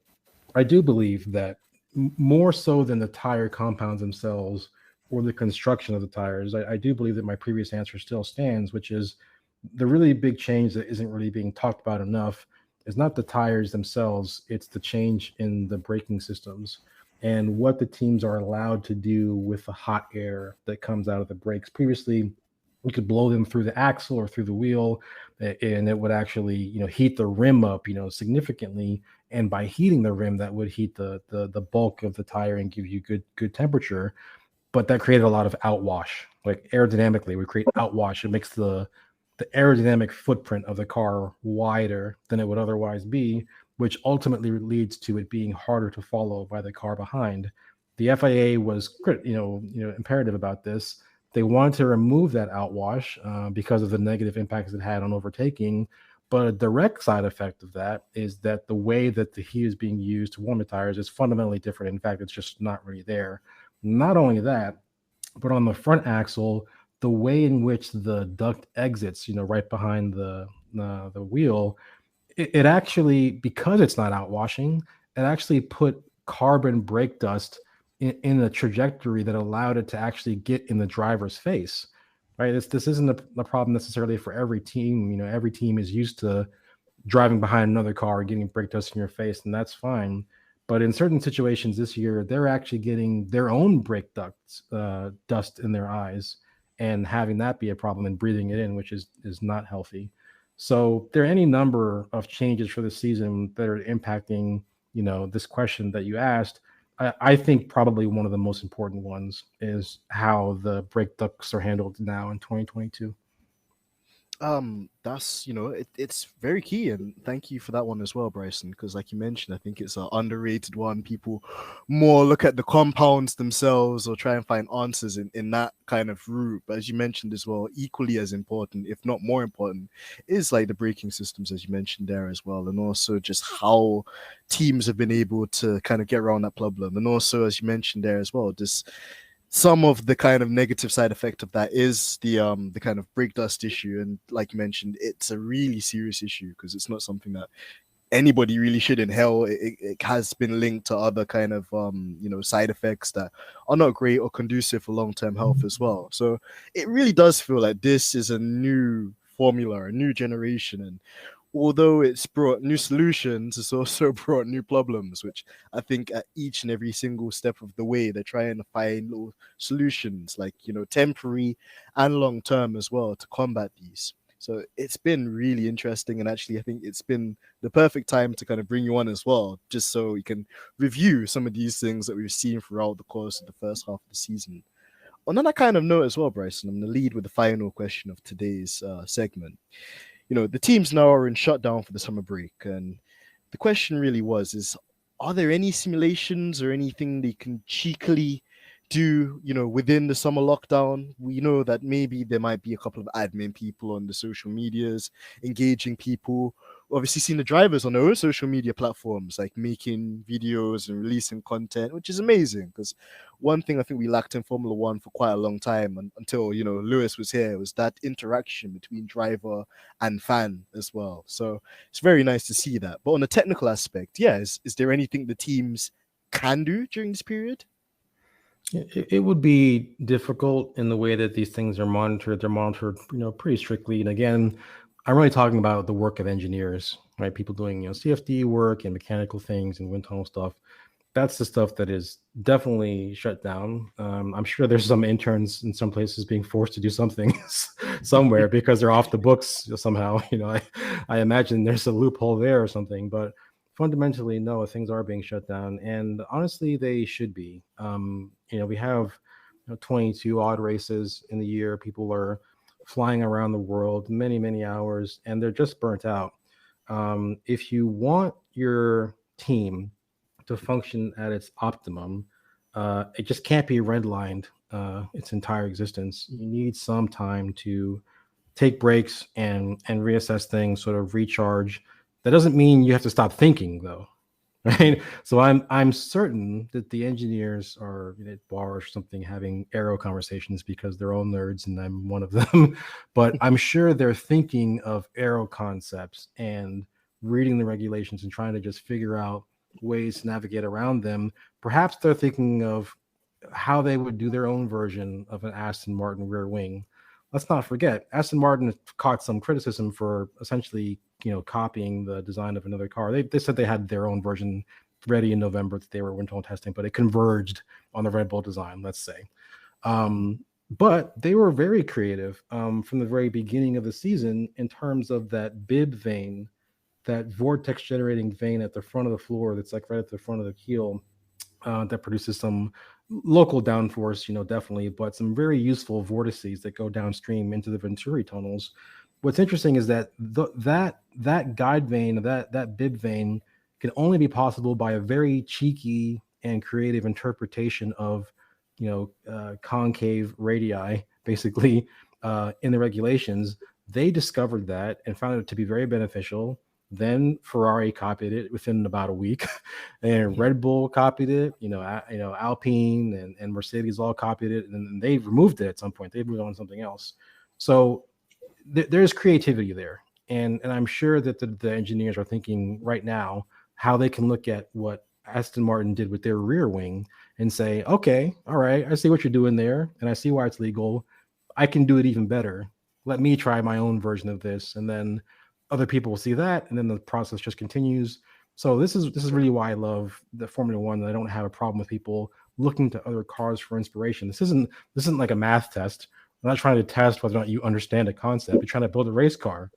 I do believe that more so than the tire compounds themselves or the construction of the tires, I do believe that my previous answer still stands, which is the really big change that isn't really being talked about enough is not the tires themselves, it's the change in the braking systems and what the teams are allowed to do with the hot air that comes out of the brakes. Previously, we could blow them through the axle or through the wheel, and it would actually, heat the rim up, significantly. And by heating the rim, that would heat the bulk of the tire and give you good temperature. But that created a lot of outwash. Like aerodynamically, we create outwash. It makes the aerodynamic footprint of the car wider than it would otherwise be, which ultimately leads to it being harder to follow by the car behind. The FIA was, imperative about this. They wanted to remove that outwash because of the negative impacts it had on overtaking. But a direct side effect of that is that the way that the heat is being used to warm the tires is fundamentally different. In fact, it's just not really there. Not only that, but on the front axle, the way in which the duct exits, right behind the wheel, it actually, because it's not outwashing, it actually put carbon brake dust in a trajectory that allowed it to actually get in the driver's face, right? This isn't a problem necessarily for every team. Every team is used to driving behind another car and getting brake dust in your face, and that's fine. But in certain situations this year, they're actually getting their own brake ducts dust in their eyes and having that be a problem and breathing it in, which is not healthy. So there are any number of changes for the season that are impacting, this question that you asked. I think probably one of the most important ones is how the brake ducts are handled now in 2022. That's it's very key, and thank you for that one as well, Bryson, because like you mentioned, I think it's an underrated one. People more look at the compounds themselves or try and find answers in that kind of route, but as you mentioned as well, equally as important, if not more important, is like the braking systems, as you mentioned there as well, and also just how teams have been able to kind of get around that problem, and also as you mentioned there as well, just some of the kind of negative side effect of that is the kind of brake dust issue, and like you mentioned, it's a really serious issue because it's not something that anybody really should inhale. It has been linked to other kind of side effects that are not great or conducive for long-term health as well. So it really does feel like this is a new formula, a new generation, and although it's brought new solutions, it's also brought new problems, which I think at each and every single step of the way, they're trying to find little solutions, like, temporary and long term as well, to combat these. So it's been really interesting. And actually, I think it's been the perfect time to kind of bring you on as well, just so you can review some of these things that we've seen throughout the course of the first half of the season. On that kind of note as well, Bryson, I'm going to lead with the final question of today's segment. The teams now are in shutdown for the summer break, and the question really is, are there any simulations or anything they can cheekily do, within the summer lockdown? We know that maybe there might be a couple of admin people on the social medias engaging people. Obviously, seen the drivers on their own social media platforms, like making videos and releasing content, which is amazing. Because one thing I think we lacked in Formula One for quite a long time, until Lewis was here, was that interaction between driver and fan as well. So it's very nice to see that. But on the technical aspect, yeah, is there anything the teams can do during this period? It would be difficult in the way that these things are monitored. They're monitored, pretty strictly. And again, I'm really talking about the work of engineers, right? People doing, CFD work and mechanical things and wind tunnel stuff. That's the stuff that is definitely shut down. I'm sure there's some interns in some places being forced to do something somewhere because they're off the books somehow. I imagine there's a loophole there or something, but fundamentally, no, things are being shut down, and honestly, they should be. We have 22 odd races in the year. People are flying around the world many, many hours, and they're just burnt out. If you want your team to function at its optimum, it just can't be redlined its entire existence. You need some time to take breaks and reassess things, sort of recharge. That doesn't mean you have to stop thinking, though, right? So I'm certain that the engineers are at bars or something having aero conversations because they're all nerds and I'm one of them. But I'm sure they're thinking of aero concepts and reading the regulations and trying to just figure out ways to navigate around them. Perhaps they're thinking of how they would do their own version of an Aston Martin rear wing. Let's not forget, Aston Martin caught some criticism for essentially, copying the design of another car. They said they had their own version ready in November that they were wind tunnel testing, but it converged on the Red Bull design, let's say. But they were very creative from the very beginning of the season in terms of that bib vane, that vortex generating vane at the front of the floor that's like right at the front of the keel, that produces some local downforce, definitely, but some very useful vortices that go downstream into the Venturi tunnels. What's interesting is that that guide vane, that bib vane, can only be possible by a very cheeky and creative interpretation of, concave radii, basically, in the regulations. They discovered that and found it to be very beneficial. Then Ferrari copied it within about a week, and Red Bull copied it. Alpine and Mercedes all copied it, and they removed it at some point. They moved on to something else. So there's creativity there, and I'm sure that the engineers are thinking right now how they can look at what Aston Martin did with their rear wing and say, okay, all right, I see what you're doing there, and I see why it's legal. I can do it even better. Let me try my own version of this, and then other people will see that, and then the process just continues. So this is really why I love the Formula One. That I don't have a problem with people looking to other cars for inspiration. This isn't like a math test. I'm not trying to test whether or not you understand a concept. You're trying to build a race car,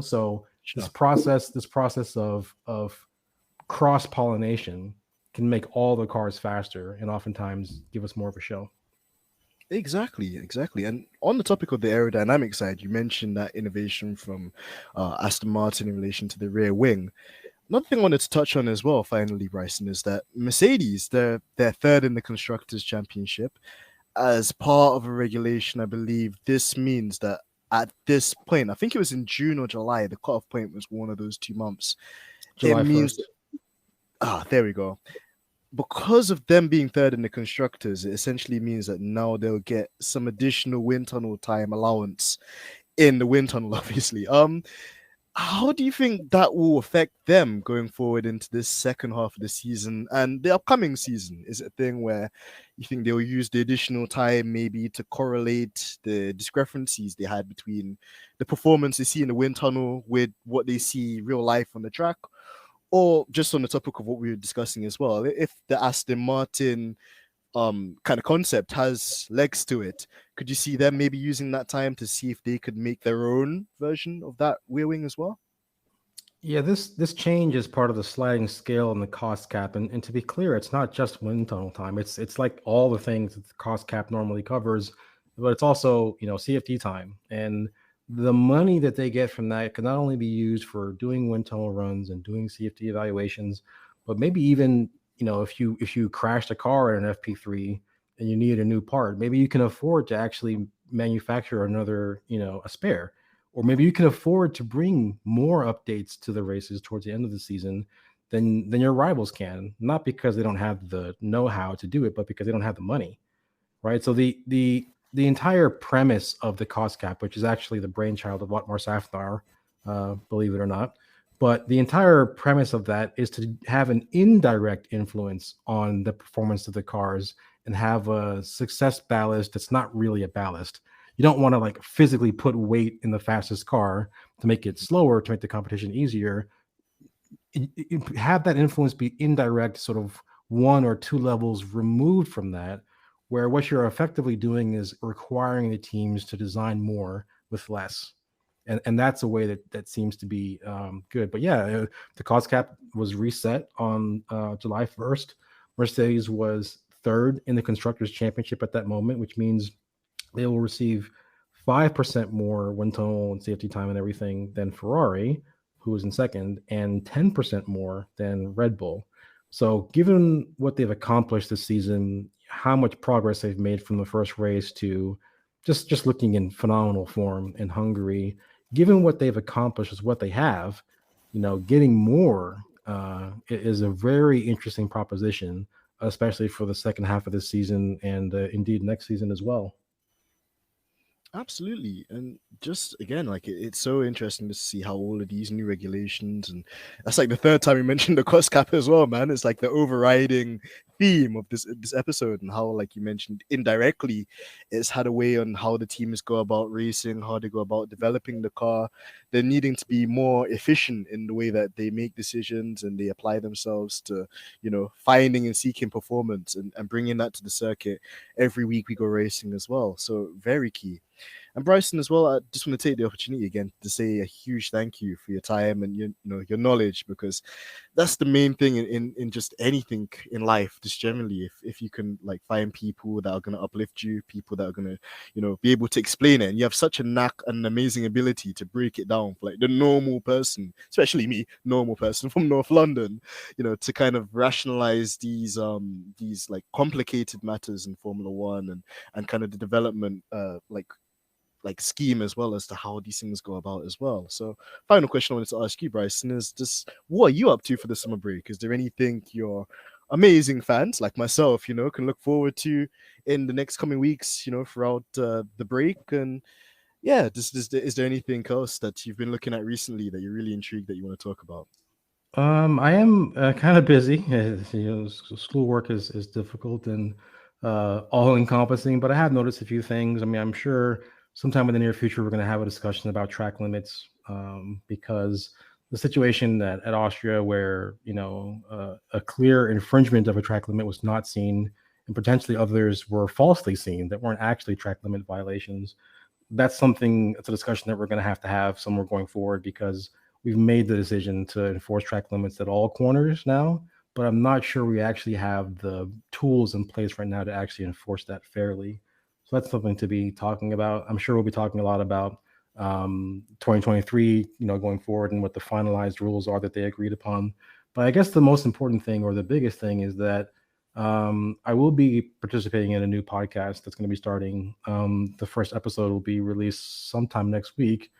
So Sure. this process of cross pollination can make all the cars faster and oftentimes give us more of a show. Exactly. And on the topic of the aerodynamic side, you mentioned that innovation from Aston Martin in relation to the rear wing. Another thing I wanted to touch on as well, finally, Bryson, is that Mercedes, they're third in the Constructors' Championship. As part of a regulation, I believe this means that at this point, I think it was in June or July, the cutoff point was one of those 2 months. It July means 1st. there we go. because of them being third in the constructors, it essentially means that now they'll get some additional wind tunnel time allowance in the wind tunnel, obviously. How do you think that will affect them going forward into this second half of the season and the upcoming season? Is it a thing where you think they'll use the additional time maybe to correlate the discrepancies they had between the performance they see in the wind tunnel with what they see real life on the track? Or just on the topic of what we were discussing as well, if the Aston Martin kind of concept has legs to it, could you see them maybe using that time to see if they could make their own version of that wheel wing as well? Yeah, this change is part of the sliding scale and the cost cap. And to be clear, it's not just wind tunnel time. It's like all the things that the cost cap normally covers, but it's also, CFD time. And the money that they get from that can not only be used for doing wind tunnel runs and doing CFD evaluations, but maybe even, if you crashed a car in an FP3 and you need a new part, maybe you can afford to actually manufacture another, a spare, or maybe you can afford to bring more updates to the races towards the end of the season than your rivals can, not because they don't have the know-how to do it, but because they don't have the money, right? So the entire premise of the cost cap, which is actually the brainchild of Otmar Safnar, believe it or not, but the entire premise of that is to have an indirect influence on the performance of the cars and have a success ballast that's not really a ballast. You don't want to like physically put weight in the fastest car to make it slower, to make the competition easier. Have that influence be indirect, sort of one or two levels removed from that, where what you're effectively doing is requiring the teams to design more with less. And that's a way that seems to be good. But yeah, the cost cap was reset on July 1st. Mercedes was third in the Constructors' Championship at that moment, which means they will receive 5% more wind tunnel and safety time and everything than Ferrari, who is in second, and 10% more than Red Bull. So, given what they've accomplished this season, how much progress they've made from the first race to just looking in phenomenal form in Hungary, given what they've accomplished is what they have, getting more is a very interesting proposition, especially for the second half of this season and indeed next season as well. Absolutely. And just again, like it's so interesting to see how all of these new regulations, and that's like the third time we mentioned the cost cap as well, man. It's like the overriding theme of this episode, and how, like you mentioned, indirectly it's had a way on how the teams go about racing, how they go about developing the car. They're needing to be more efficient in the way that they make decisions and they apply themselves to, finding and seeking performance, and bringing that to the circuit every week we go racing as well. So very key. And Bryson as well, I just want to take the opportunity again to say a huge thank you for your time and your knowledge, because that's the main thing in just anything in life, just generally. If you can like find people that are gonna uplift you, people that are gonna, be able to explain it, and you have such a knack and an amazing ability to break it down for like the normal person, especially me, normal person from North London, to kind of rationalize these like complicated matters in Formula One, and kind of the development like scheme as well as to how these things go about as well. So final question I wanted to ask you, Bryson, is just what are you up to for the summer break? Is there anything your amazing fans like myself, can look forward to in the next coming weeks, throughout the break? And yeah, is there anything else that you've been looking at recently that you're really intrigued that you want to talk about? I am kind of busy. Schoolwork is difficult and all encompassing, but I have noticed a few things. I mean, I'm sure sometime in the near future we're going to have a discussion about track limits, because the situation at Austria, where a clear infringement of a track limit was not seen, and potentially others were falsely seen that weren't actually track limit violations. That's a discussion that we're going to have somewhere going forward, because we've made the decision to enforce track limits at all corners now, but I'm not sure we actually have the tools in place right now to actually enforce that fairly. So that's something to be talking about. I'm sure we'll be talking a lot about 2023, going forward, and what the finalized rules are that they agreed upon. But I guess the most important thing, or the biggest thing, is that I will be participating in a new podcast that's going to be starting. The first episode will be released sometime next week,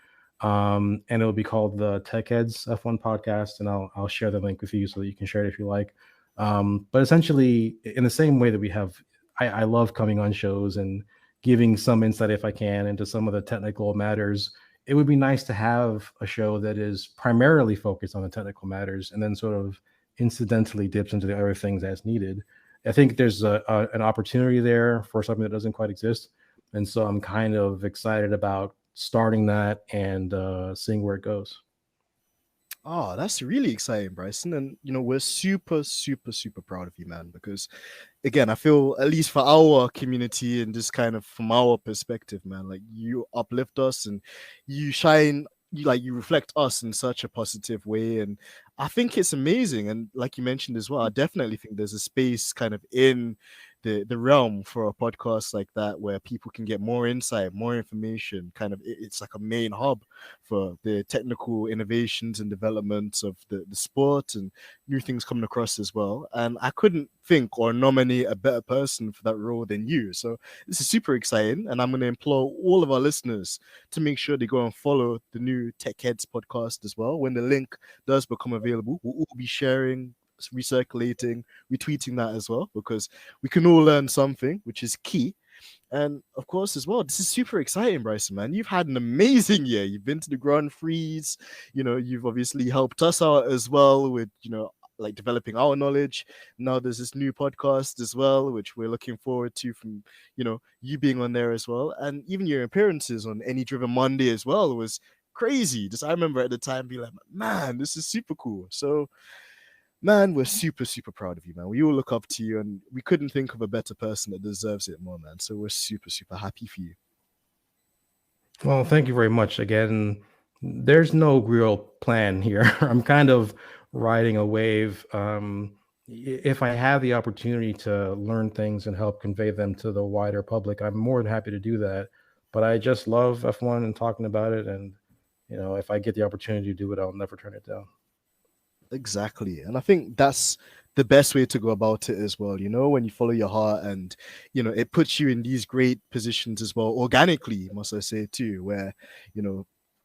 and it'll be called the Tech Heads F1 podcast, and I'll share the link with you so that you can share it if you like. But essentially, in the same way that we have, I love coming on shows and giving some insight if I can into some of the technical matters. It would be nice to have a show that is primarily focused on the technical matters and then sort of incidentally dips into the other things as needed. I think there's an opportunity there for something that doesn't quite exist. And so I'm kind of excited about starting that and seeing where it goes. Oh, that's really exciting, Bryson. And we're super, super, super proud of you, man, because again, I feel at least for our community and just kind of from our perspective, man, like you uplift us and you shine, you reflect us in such a positive way. And I think it's amazing. And like you mentioned as well, I definitely think there's a space kind of in the realm for a podcast like that where people can get more insight, more information. Kind of, it's like a main hub for the technical innovations and developments of the sport and new things coming across as well. And I couldn't think or nominate a better person for that role than you. So this is super exciting. And I'm going to implore all of our listeners to make sure they go and follow the new Tech Heads podcast as well. When the link does become available, we'll all be sharing, recirculating, retweeting that as well, because we can all learn something, which is key. And of course, as well, this is super exciting, Bryson, man. You've had an amazing year. You've been to the Grand Prix. You've obviously helped us out as well with, like developing our knowledge. Now there's this new podcast as well, which we're looking forward to from, you being on there as well. And even your appearances on Any Driven Monday as well was crazy. Just I remember at the time being like, man, this is super cool. So man, we're super, super proud of you, man. We all look up to you, and we couldn't think of a better person that deserves it more, man. So we're super, super happy for you. Well, thank you very much. Again, there's no real plan here. I'm kind of riding a wave. If I have the opportunity to learn things and help convey them to the wider public, I'm more than happy to do that. But I just love F1 and talking about it. And, if I get the opportunity to do it, I'll never turn it down. Exactly. And I think that's the best way to go about it as well. When you follow your heart and, it puts you in these great positions as well, organically, must I say, too, where,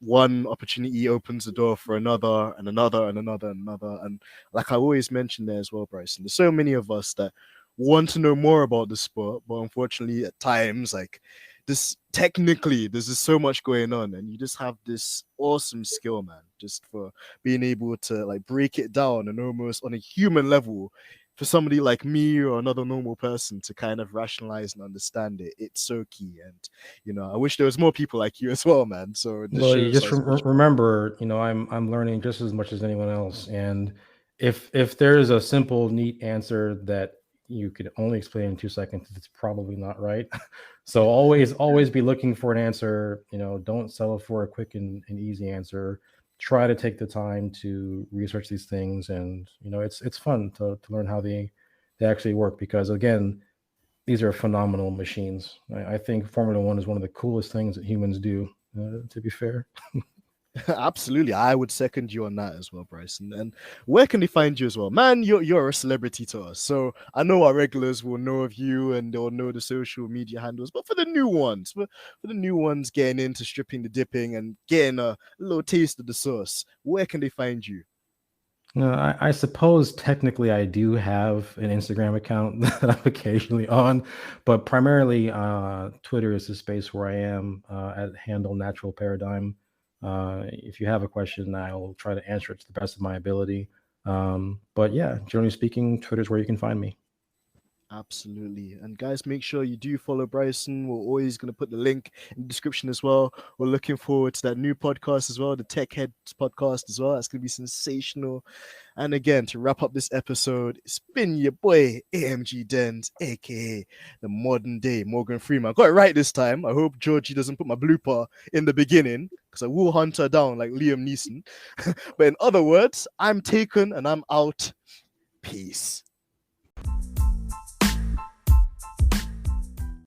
one opportunity opens the door for another and another and another and another. And like I always mention there as well, Bryson, there's so many of us that want to know more about the sport, but unfortunately at times, like, this technically there's just so much going on, and you just have this awesome skill, man, just for being able to like break it down and almost on a human level for somebody like me or another normal person to kind of rationalize and understand it. It's so key. And I wish there was more people like you as well, man. So this Well, you shows just us much. remember, I'm learning just as much as anyone else. And if there's a simple, neat answer that you could only explain in 2 seconds, it's probably not right. So always be looking for an answer. Don't settle for a quick and easy answer. Try to take the time to research these things, and it's fun to learn how they actually work, because again, these are phenomenal machines. I think Formula One is one of the coolest things that humans do. To be fair. Absolutely, I would second you on that as well, Bryson. And where can they find you as well, man? You're a celebrity to us, so I know our regulars will know of you and they'll know the social media handles. But for the new ones, for the new ones getting into stripping the dipping and getting a little taste of the sauce, where can they find you? No, I suppose technically I do have an Instagram account that I'm occasionally on, but primarily Twitter is the space where I am at handle natural paradigm. If you have a question, I'll try to answer it to the best of my ability. But yeah, generally speaking, Twitter is where you can find me. Absolutely. And guys, make sure you do follow Bryson. We're always going to put the link in the description as well. We're looking forward to that new podcast as well, the Tech Heads podcast as well. That's going to be sensational. And again, to wrap up this episode, it's been your boy, AMG Dens, aka the modern day Morgan Freeman. I got it right this time. I hope Georgie doesn't put my blooper in the beginning, because I will hunt her down like Liam Neeson. But in other words, I'm taken and I'm out. Peace.